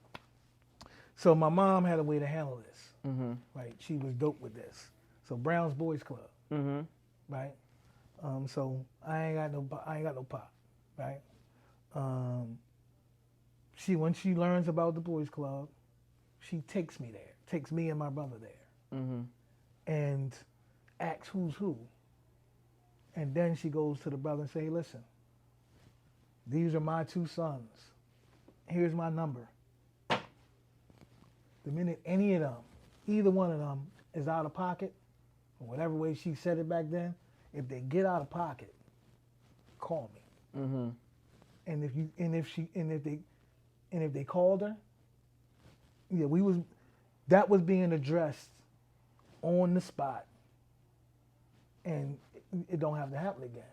So my mom had a way to handle this. Mm-hmm. Right? She was dope with this. So Brown's Boys Club, Mm-hmm. right? So I ain't got no pop, right? When she learns about the Boys Club, she takes me there, takes me and my brother there, Mm-hmm. and asks who's who. And then she goes to the brother and say, hey, listen, these are my two sons. Here's my number. The minute any of them, either one of them, is out of pocket, or whatever way she said it back then, if they get out of pocket, call me. Mm-hmm. And if they called her, that was being addressed on the spot, and it don't have to happen again.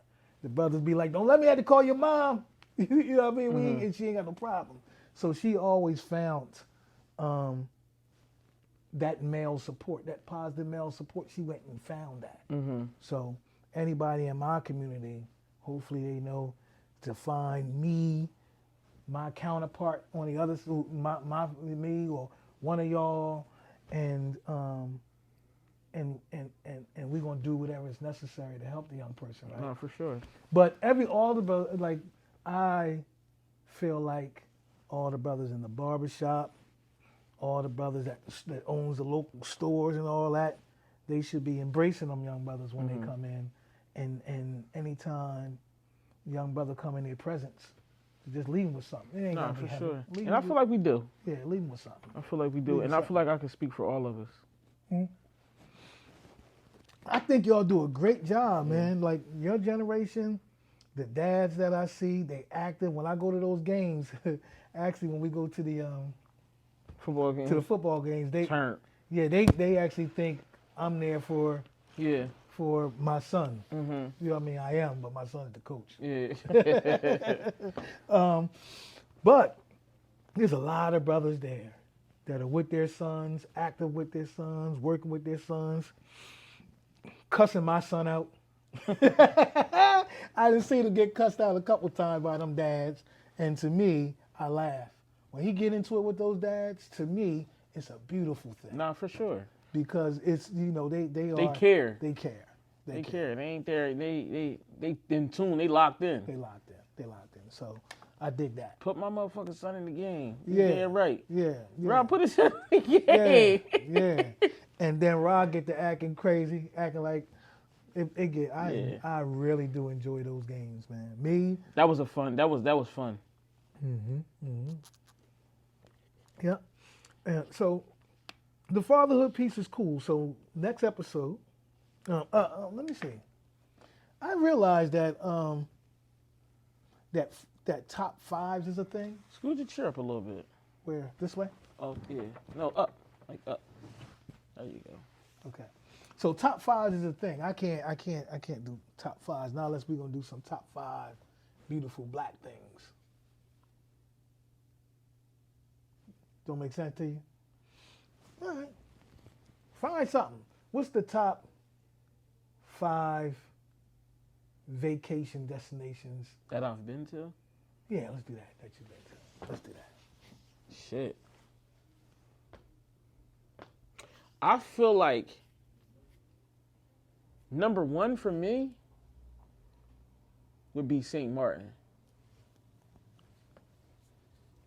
The brothers be like, don't let me have to call your mom. You know what I mean? Mm-hmm. And she ain't got no problem. So she always found that male support, that positive male support. She went and found that. Mm-hmm. So anybody in my community, hopefully they know to find me, my counterpart on the other side, me or one of y'all, and we're gonna do whatever is necessary to help the young person, right? No, for sure. But all the brothers, like I feel like all the brothers in the barbershop, all the brothers that owns the local stores and all that, they should be embracing them young brothers when they come in, and anytime young brother come in their presence, just leave them with something. It ain't No, gotta for be heavy. sure. Leave And I them feel like we do. yeah, leave them with something. I feel like we do. Leave And I something. feel like I can speak for all of us. I think y'all do a great job, man. Like your generation, the dads that I see, they active. When I go to those games, actually when we go to the Football games. to the football games, Turn. they actually think I'm there for Yeah. my son. Mm-hmm. You know what I mean? I am, but my son is the coach. Yeah. But There's a lot of brothers there that are with their sons, active with their sons, working with their sons, cussing my son out. I done seen him get cussed out a couple times by them dads, and to me, I laugh. When he get into it with those dads, to me, it's a beautiful thing. Nah, for sure. Because it's They care. They care. They care. They ain't there. They in tune. They locked in. They locked in. So I dig that. Put my motherfucking son in the game. Yeah, right. Yeah. Rod, put his son in the game. Yeah. And then Rod get to acting crazy, acting like I really do enjoy those games, man. Me. That was fun. Yeah. And so the fatherhood piece is cool. So next episode, let me see. I realized that that top fives is a thing. Scoot your chair up a little bit. Where, this way? Oh yeah. No, up. Like up. There you go. Okay. So top fives is a thing. I can't do top fives now unless we're gonna do some top five beautiful black things. Don't make sense to you? All right. Find something. What's the top 5 vacation destinations that I've been to? Yeah, let's do that. That you've been to. Let's do that. Shit. I feel like number 1 for me would be St. Martin.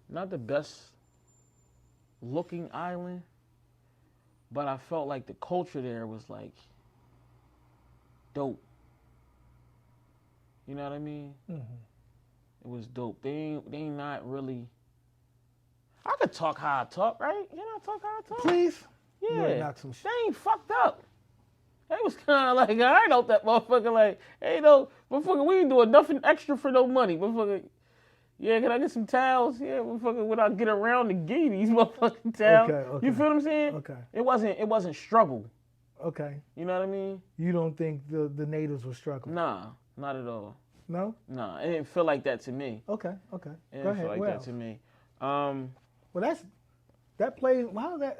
Not the best looking island, but I felt like the culture there was like dope. You know what I mean? Mm-hmm. It was dope. They ain't not really. I could talk how I talk, right? Can I talk how I talk? Please. Yeah. Knock some shit. They ain't fucked up. They was kind of like, I know that motherfucker like, hey, no, motherfucker, we ain't doing nothing extra for no money. Motherfucker, yeah, can I get some towels? Yeah, motherfucker, when I get around to get these motherfucking towels. Okay. You feel what I'm saying? Okay. It wasn't struggle. Okay. You know what I mean? You don't think the natives were struggling? Nah, not at all. No? Nah, it didn't feel like that to me. Okay. It Go didn't ahead. feel like that to me. Well, that plays.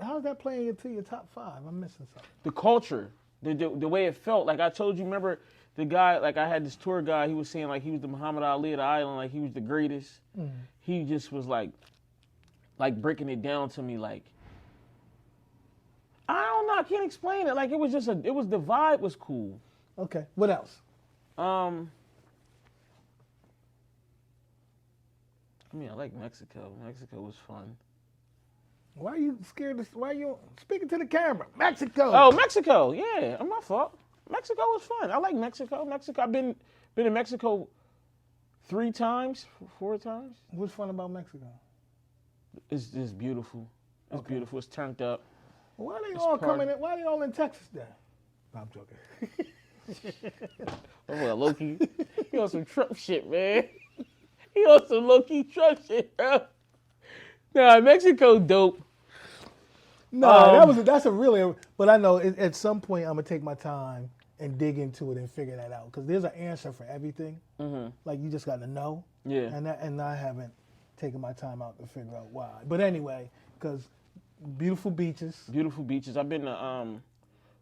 How's that playing into your top 5? I'm missing something. The culture, the way it felt. Like I told you, remember the guy? Like I had this tour guy. He was saying like he was the Muhammad Ali of the island. Like he was the greatest. Mm. He just was like breaking it down to me. Like I don't know. I can't explain it. Like it was just the vibe was cool. Okay. What else? I mean, I like Mexico. Mexico was fun. Why are you scared? Why are you speaking to the camera? Mexico. Oh, Mexico. Yeah, my fault. Mexico was fun. I like Mexico. I've been in Mexico 3 times, 4 times. What's fun about Mexico? It's beautiful. It's beautiful. It's turned up. Why are they all coming in? Why are they all in Texas then? No, I'm joking. Oh, well, Loki, he on some Trump shit, man. He on some low-key Trump shit, bro. Nah, Mexico dope. No, that's a really. But I know at some point I'm gonna take my time and dig into it and figure that out because there's an answer for everything. Mm-hmm. Like you just got to know. Yeah. And I haven't taken my time out to figure out why. But anyway, because beautiful beaches. Beautiful beaches. I've been to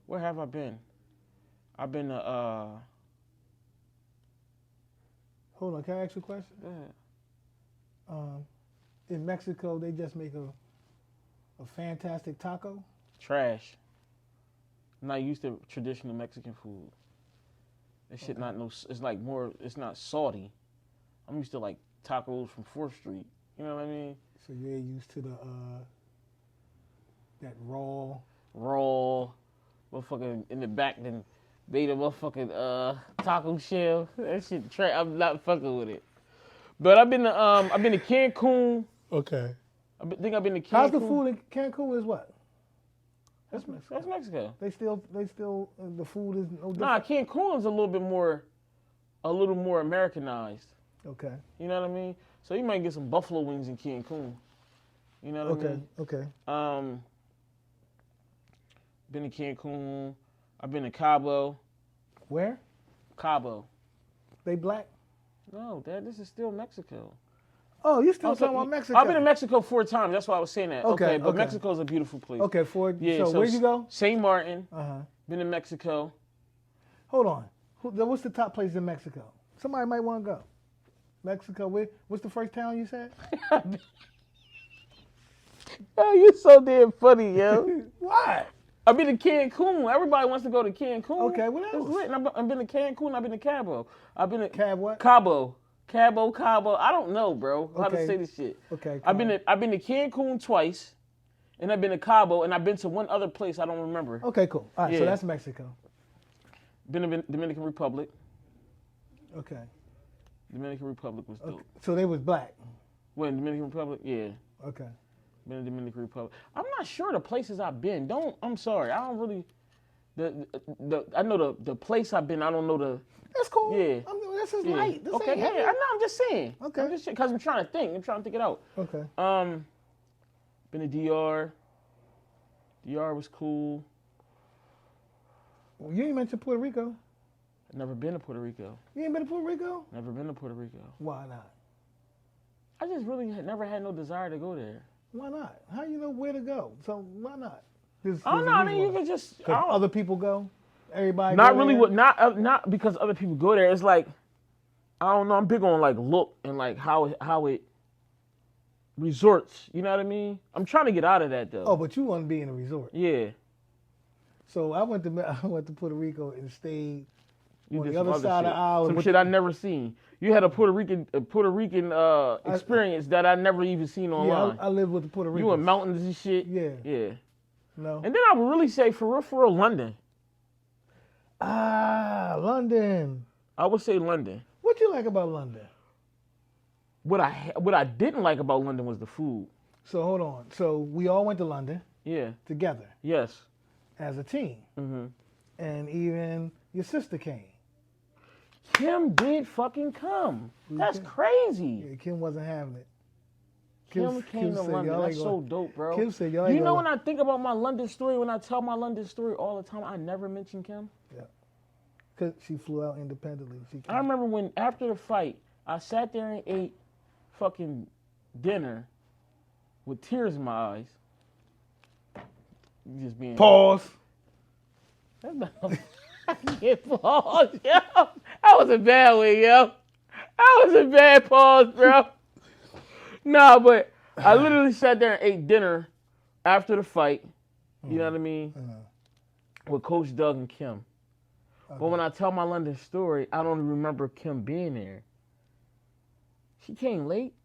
where have I been? I've been to Hold on, can I ask you a question? Go ahead. In Mexico, they just make a fantastic taco. Trash. I'm not used to traditional Mexican food. That shit it's like more, it's not salty. I'm used to like tacos from 4th Street. You know what I mean? So you're used to that raw, motherfucking in the back, then made a motherfucking taco shell. That shit trash. I'm not fucking with it. But I've been to Cancun. Okay. I think I've been to Cancun. How's the food in Cancun? Is what? That's Mexico. They still the food is no different. Nah, Cancun's a little more Americanized. Okay. You know what I mean? So you might get some buffalo wings in Cancun. You know what I mean? Okay. Been to Cancun. I've been to Cabo. Where? Cabo. They black? No, Dad, this is still Mexico. Oh, you still talking about Mexico? I've been to Mexico 4 times. That's why I was saying that. Okay, But okay. Mexico's a beautiful place. Okay, Yeah, so where'd you go? St. Martin. Uh-huh. Been to Mexico. Hold on. What's the top place in Mexico? Somebody might want to go. Mexico, what's the first town you said? Oh, you're so damn funny, yo. Why? I've been to Cancun. Everybody wants to go to Cancun. Okay, what else? It's lit. I've been to Cancun. I've been to Cabo. I've been to Cab what? Cabo. I don't know, bro. How to say this shit. Okay. I've been to Cancun twice, and I've been to Cabo, and I've been to one other place I don't remember. Okay, cool. All right, Yeah. so that's Mexico. Been to Dominican Republic. Okay. Dominican Republic was dope. So they was black. When Dominican Republic, yeah. Okay. Been to Dominican Republic. I'm not sure the places I've been. I'm sorry. I don't really. I know the place I've been. I don't know the. That's cool. Yeah. This is Yeah. light. This Okay. ain't heavy. Yeah. I know. I'm just saying. Okay. Because I'm trying to think. I'm trying to think it out. Okay. Been to DR. DR was cool. Well, you ain't mentioned Puerto Rico. I've never been to Puerto Rico. You ain't been to Puerto Rico? Never been to Puerto Rico. Why not? I just really never had no desire to go there. Why not? How you know where to go? So why not? I don't know. I mean, you could just. Other people go. Everybody. Not go really. there? Not because other people go there. It's like, I don't know. I'm big on like look and like how it resorts. You know what I mean? I'm trying to get out of that though. Oh, but you want to be in a resort. Yeah. So I went to Puerto Rico and stayed You on did the other some side of the aisle. Some shit I never seen. You had a Puerto Rican experience that I never even seen online. Yeah, I lived with the Puerto Ricans. You in mountains and shit. Yeah. Yeah. No. And then I would really say for real, London. London. I would say London. What you like about London? What I didn't like about London was the food. So hold on. So we all went to London. Yeah. Together. Yes. As a team. Mm-hmm. And even your sister came. Kim did fucking come. That's crazy. Yeah, Kim wasn't having it. Kim came to London. That's so dope, bro. Kim said, y'all ain't You know gonna... when I think about my London story, when I tell my London story all the time, I never mention Kim. Yeah. Because she flew out independently. I remember when, after the fight, I sat there and ate fucking dinner with tears in my eyes. Just being... Pause. That's not... I can't pause, yo. That was a bad one, yo. That was a bad pause, bro. Nah, but I literally sat there and ate dinner after the fight. You know what I mean? With Coach Doug and Kim. Okay. But when I tell my London story, I don't remember Kim being there. She came late.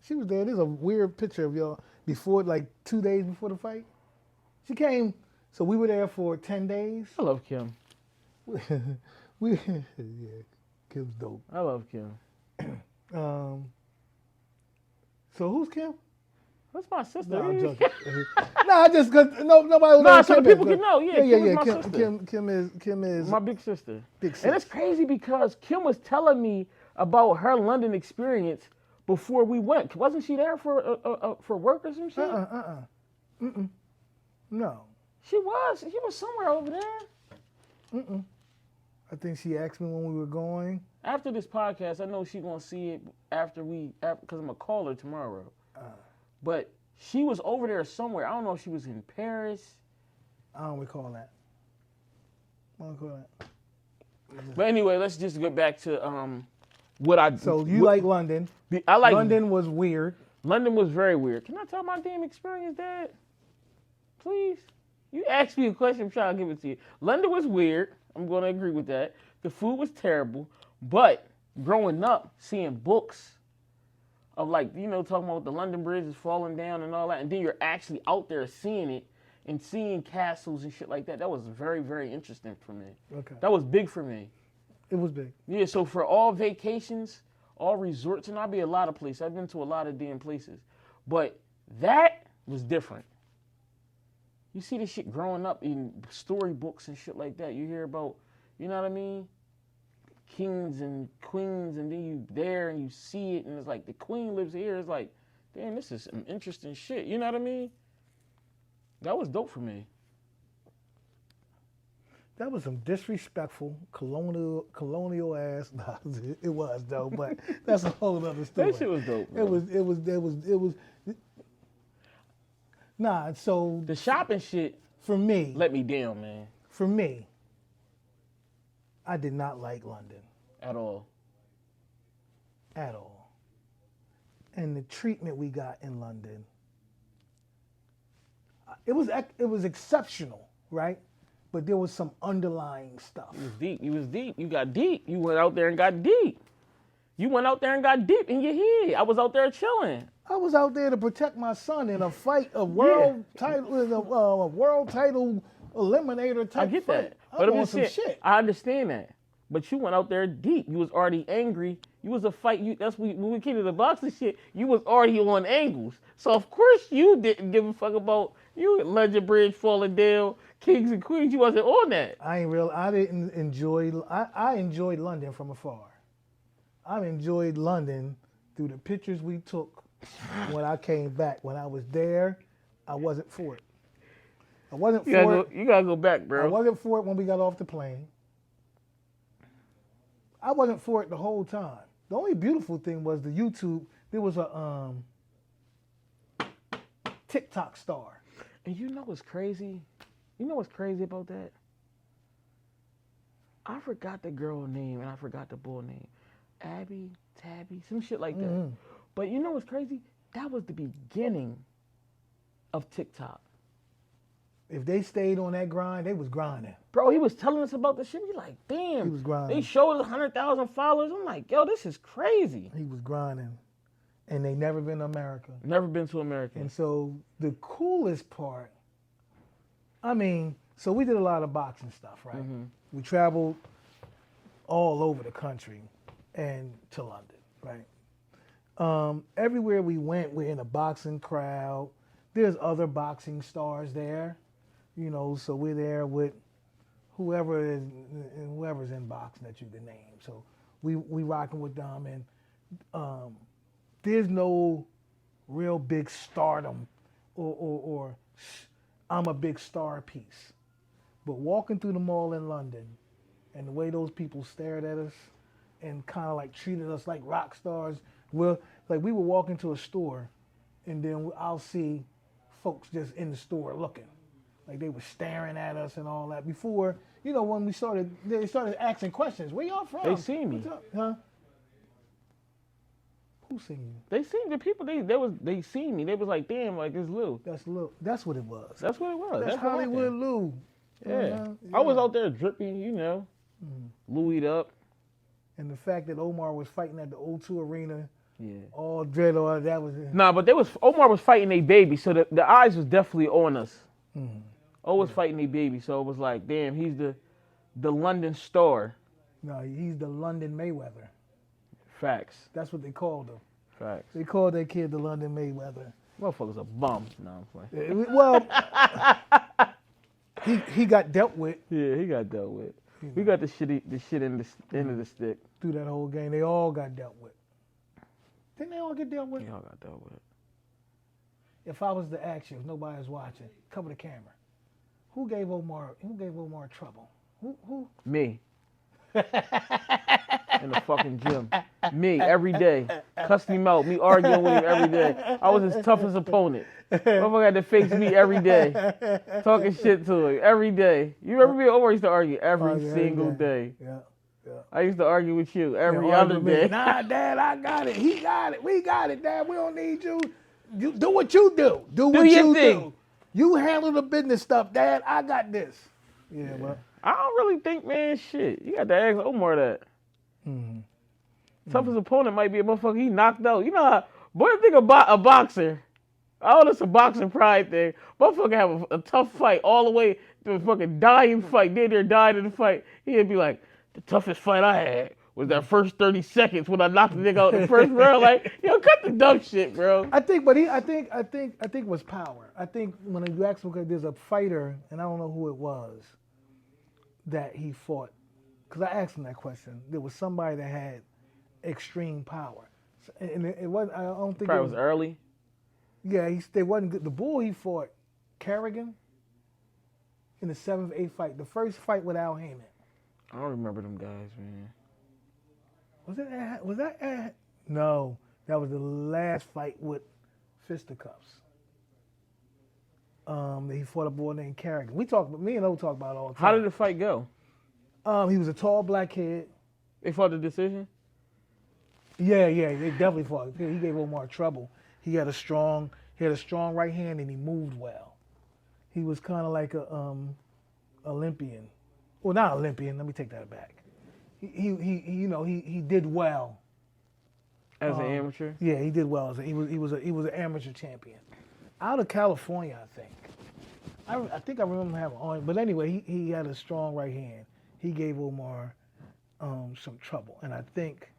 She was there. There's a weird picture of y'all before, like 2 days before the fight. She came, so we were there for 10 days. I love Kim. Yeah, Kim's dope. I love Kim. So who's Kim? That's my sister. No, I'm joking. Nah, just because nobody will know. Nah, so the people can know. Yeah, Kim is my sister. Kim is my big sister. Big sister. And it's crazy because Kim was telling me about her London experience before we went. Wasn't she there for work or some shit? No. She was. She was somewhere over there. I think she asked me when we were going. After this podcast, I know she's gonna see it after because I'm gonna call her tomorrow. But she was over there somewhere. I don't know if she was in Paris. I don't recall that. But anyway, let's just get back to what I. So you like London? I like London. Was weird. London was very weird. Can I tell my damn experience, Dad? Please. You asked me a question. I'm trying to give it to you. London was weird. I'm going to agree with that. The food was terrible. But growing up, seeing books of talking about the London Bridge is falling down and all that, and then you're actually out there seeing it and seeing castles and shit like that, that was very, very interesting for me. Okay. That was big for me. It was big. Yeah, so for all vacations, all resorts, and I'll be a lot of places. I've been to a lot of damn places. But that was different. You see this shit growing up in storybooks and shit like that. You hear about, you know what I mean? Kings and queens, and then you there and you see it, and it's like the queen lives here. It's like, damn, this is some interesting shit. You know what I mean? That was dope for me. That was some disrespectful colonial ass. Nah, it was though, but that's a whole other story. That shit was dope, bro. It was. Nah, so The shopping shit for me, let me down, man. for me, I did not like London At all. at all, and the treatment we got in London, it was exceptional, right? But there was some underlying stuff. You was deep. You was deep. You got deep. You went out there and got deep. You went out there and got deep in your head. I was out there chilling. I was out there to protect my son in a fight, a world title, a world title eliminator type. I get fight. that. I'm But on I'm some just saying, shit. I understand that. But you went out there deep. You was already angry. You was a fight. That's when we came to the boxing shit. You was already on angles. So of course you didn't give a fuck about you Legend Bridge falling down, Kings and Queens. You wasn't on that. I didn't enjoy. I enjoyed London from afar. I enjoyed London through the pictures we took when I came back. When I was there, I wasn't for it. I wasn't for it. You gotta go back, bro. I wasn't for it when we got off the plane. I wasn't for it the whole time. The only beautiful thing was the YouTube. There was a TikTok star. And you know what's crazy? You know what's crazy about that? I forgot the girl name and I forgot the boy name. Abby, Tabby, some shit like that. Mm-hmm. But you know what's crazy? That was the beginning of TikTok. If they stayed on that grind, they was grinding. Bro, he was telling us about the shit. We like, damn. He was grinding. They showed us 100,000 followers. I'm like, yo, this is crazy. He was grinding. And they never been to America. Never been to America. And so the coolest part, so we did a lot of boxing stuff, right? Mm-hmm. We traveled all over the country and to London, right? Everywhere we went, we're in a boxing crowd. There's other boxing stars there, so we're there with whoever's in boxing that you can name. So we rocking with them, and there's no real big stardom or I'm a big star piece. But walking through the mall in London and the way those people stared at us and kind of like treated us like rock stars, well, like we would walk into a store and then I'll see folks just in the store looking. Like they were staring at us and all that. Before, when they started asking questions. Where y'all from? They seen me. What's up? Huh? Who seen you? They seen the people. They seen me. They was like, damn, like it's Lou. That's Lou. That's what it was. That's what it was. That's what Hollywood happened. Lou. Yeah. I was out there dripping, Louie'd up. And the fact that Omar was fighting at the O2 Arena, Yeah. all dread, all that was. Nah, but Omar was fighting a baby, so the eyes was definitely on us. Mm-hmm. O was fighting a baby, so it was like, damn, he's the London star. No, he's the London Mayweather. Facts. That's what they called him. Facts. They called that kid the London Mayweather. Motherfucker's a bum. No, I'm playing. Well, he got dealt with Yeah, he got dealt with. We got the shit in the end of the stick. through that whole game. They all got dealt with. Didn't they all get dealt with? We all got dealt with. If I was to ask you, if nobody's watching, cover the camera. Who gave Omar trouble? Who? Me. In the fucking gym. Me, every day. Cussing him out. Me arguing with him every day. I was his toughest opponent. Motherfucker had to face me every day. Talking shit to him every day. You remember me and Omar used to argue every single day. Yeah. I used to argue with you every Yeah, other day. Nah, Dad, I got it. He got it. We got it, Dad. We don't need you. You do what you do. Do what your you thing. do. You handle the business stuff, Dad. I got this. Yeah, well. I don't really think, man, shit. You got to ask Omar that. Mm-hmm. Toughest opponent might be a motherfucker he knocked out. You know how, boy, think about a boxer. Oh, that's a boxing pride thing. Motherfucker have a tough fight all the way to a fucking dying fight. They're dying in the fight. He'd be like, the toughest fight I had was that first 30 seconds when I knocked the nigga out in the first round. Like, yo, cut the dumb shit, bro. I think it was power. I think when you ask him, there's a fighter, and I don't know who it was, that he fought. Because I asked him that question. There was somebody that had extreme power, and it wasn't. I don't think Probably was early. Yeah, they wasn't good. The bull he fought, Kerrigan. in the 7th, 8th fight. The first fight with Al Heyman. I don't remember them guys, man. Was that? No, that was the last fight with fisticuffs. He fought a boy named Carrigan. Me and O talk about it all the time. How did the fight go? He was a tall black kid. They fought the decision? Yeah, they definitely fought. He gave Omar trouble. He had a strong right hand and he moved well. He was kind of like a Olympian. Well, not Olympian. Let me take that back. He did well As an amateur? Yeah, he did well. He was an amateur champion out of California, I think. I think I remember him having on, but anyway, he had a strong right hand. He gave Omar some trouble, and I think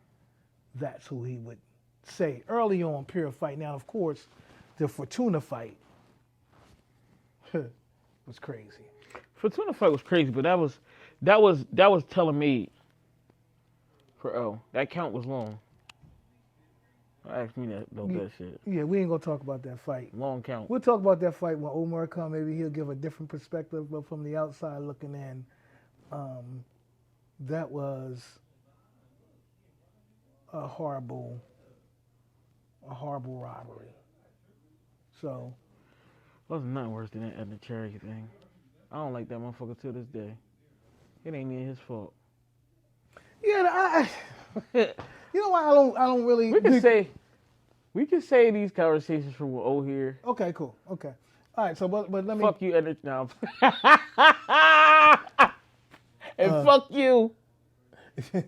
that's who he would say early on. Pure fight. Now, of course, the Fortuna fight was crazy. Fortuna fight was crazy, but that was telling-made for O. That count was long. Ask me that shit. Yeah, we ain't gonna talk about that fight. Long count. We'll talk about that fight when Omar comes. Maybe he'll give a different perspective, but from the outside looking in, that was a horrible robbery. So, Wasn't nothing worse than that Edna Cherry thing. I don't like that motherfucker to this day. It ain't even his fault. yeah, you know why I don't really. We can say these conversations from O here. Okay, cool. Okay, all right. So, but let me. Fuck you, Edna. Now. And fuck you.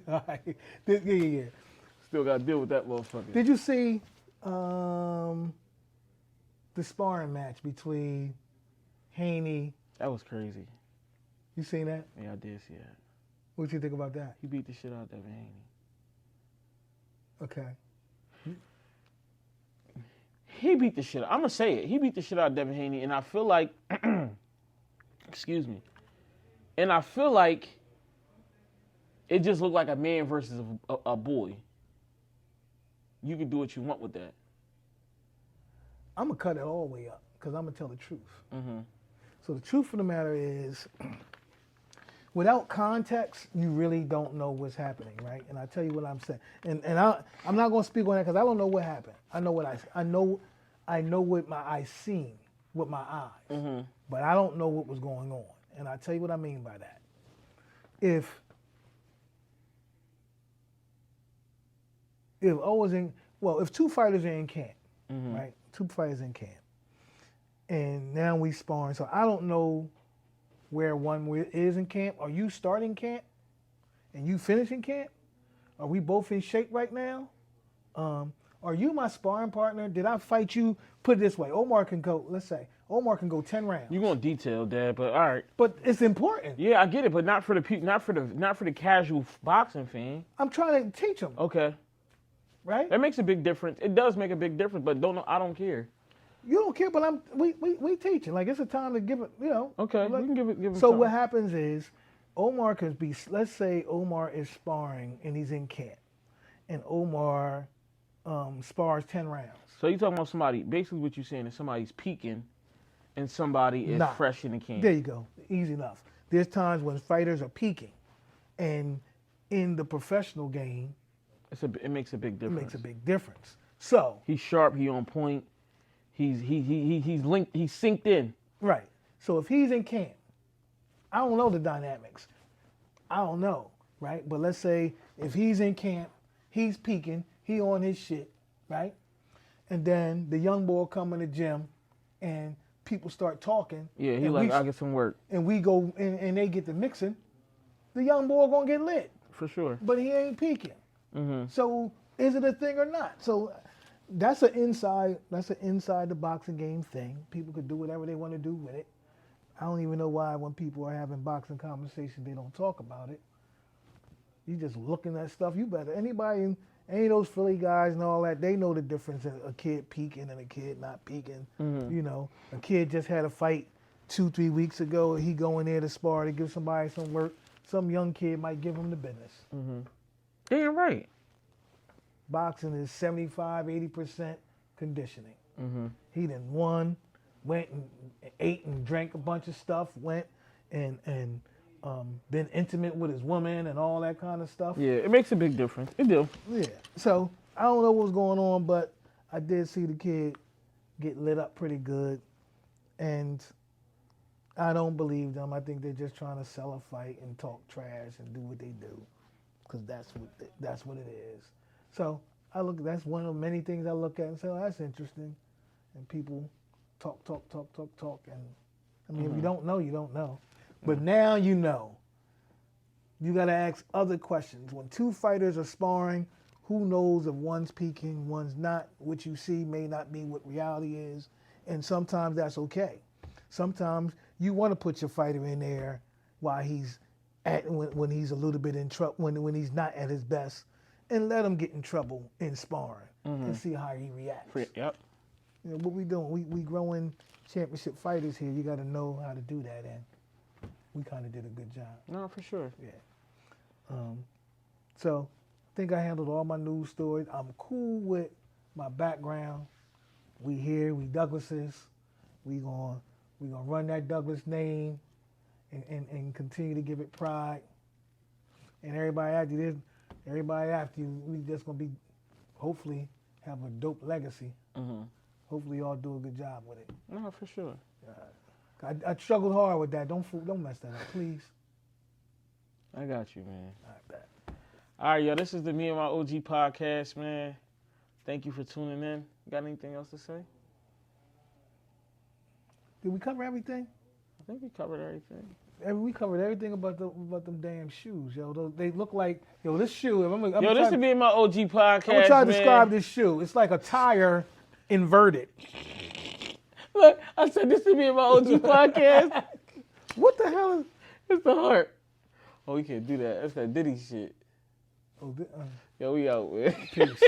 All right. Yeah. Still gotta deal with that motherfucker. Did you see the sparring match between Haney? That was crazy. You seen that? Yeah, I did see that. What you think about that? He beat the shit out of Devin Haney. Okay. He beat the shit. I'm gonna say it. He beat the shit out of Devin Haney, and I feel like, excuse me, and I feel like it just looked like a man versus a boy. You can do what you want with that. I'm gonna cut it all the way up because I'm gonna tell the truth. Mm-hmm. So the truth of the matter is, without context, you really don't know what's happening, right? And I tell you what I'm saying, and I'm not gonna speak on that because I don't know what happened. I know what I know what my eyes seen with my eyes, Mm-hmm. but I don't know what was going on. And I tell you what I mean by that. If two fighters are in camp, Mm-hmm. right? Two fighters in camp, and now we sparring. So I don't know where one is in camp. Are you starting camp and you finishing camp? Are we both in shape right now? Are you my sparring partner? Did I fight you? Put it this way, Omar can go, let's say, Omar can go 10 rounds. You going detail, Dad, but all right. But it's important. Yeah, I get it, but not for the casual boxing fan. I'm trying to teach him, Okay, right? that makes a big difference. It does make a big difference, but I don't care. You don't care, but we teaching. Like, it's a time to give it, Okay, like, we can give him. So something. what happens is, Omar could be, let's say Omar is sparring and he's in camp, and Omar spars 10 rounds. So you talking about somebody? Basically, what you're saying is somebody's peaking, and somebody is fresh in the camp. There you go. Easy enough. There's times when fighters are peaking, and in the professional game, It makes a big difference. it makes a big difference. So He's sharp. He on point. He's linked. He's synced in. right. So if he's in camp, I don't know the dynamics. I don't know, right? But let's say if he's in camp, he's peaking, he on his shit, right? And then the young boy come in the gym, and people start talking. Yeah, he and like, I get some work. And we go, and they get to mixing. The young boy gonna get lit, For sure. but he ain't peaking. Mm-hmm. So is it a thing or not? So that's an inside the boxing game thing. People could do whatever they want to do with it. I don't even know why when people are having boxing conversations they don't talk about it. You just looking at stuff. You better any of those Philly guys and all that, they know the difference in a kid peaking and a kid not peaking. Mm-hmm. You know, a kid just had a fight 2-3 weeks ago. He go in there to spar to give somebody some work. Some young kid might give him the business. Mm-hmm. Damn right. Boxing is 75-80% conditioning. Mm-hmm. He done won, went and ate and drank a bunch of stuff, went and been intimate with his woman and all that kind of stuff. Yeah, it makes a big difference. It do. Yeah. So I don't know what's going on, but I did see the kid get lit up pretty good, and I don't believe them. I think they're just trying to sell a fight and talk trash and do what they do, because that's what it is. So that's one of many things I look at and say, oh, that's interesting. And people talk, and I mean, if you don't know, you don't know. But now you know. You got to ask other questions. When two fighters are sparring, who knows if one's peaking, one's not? What you see may not be what reality is, and sometimes that's okay. Sometimes you want to put your fighter in there while he's when he's a little bit in trouble, when he's not at his best, and let him get in trouble in sparring and see how he reacts. Yep. You know, what we doing? We growing championship fighters here. You got to know how to do that, and we kind of did a good job. No, for sure. Yeah. So I think I handled all my news stories. I'm cool with my background. We here, we Douglases. We gonna run that Douglas name and continue to give it pride. And everybody after you, we just gonna be hopefully have a dope legacy. Hopefully y'all do a good job with it. No, for sure. I struggled hard with that. Don't mess that up, please. I got you, man. All right, bet. All right, yo, this is the Me and My OG podcast, man. Thank you for tuning in. Got anything else to say? Did we cover everything? I think we covered everything. We covered everything about them damn shoes, yo. They look like, yo, this shoe. This is the Me and My OG podcast, I'm gonna try to man. describe this shoe. It's like a tire inverted. Look, I said this is Me and My OG podcast. What the hell is? It's the heart. Oh, we can't do that. That's that Diddy shit. Oh, Yo, we out, man. peace.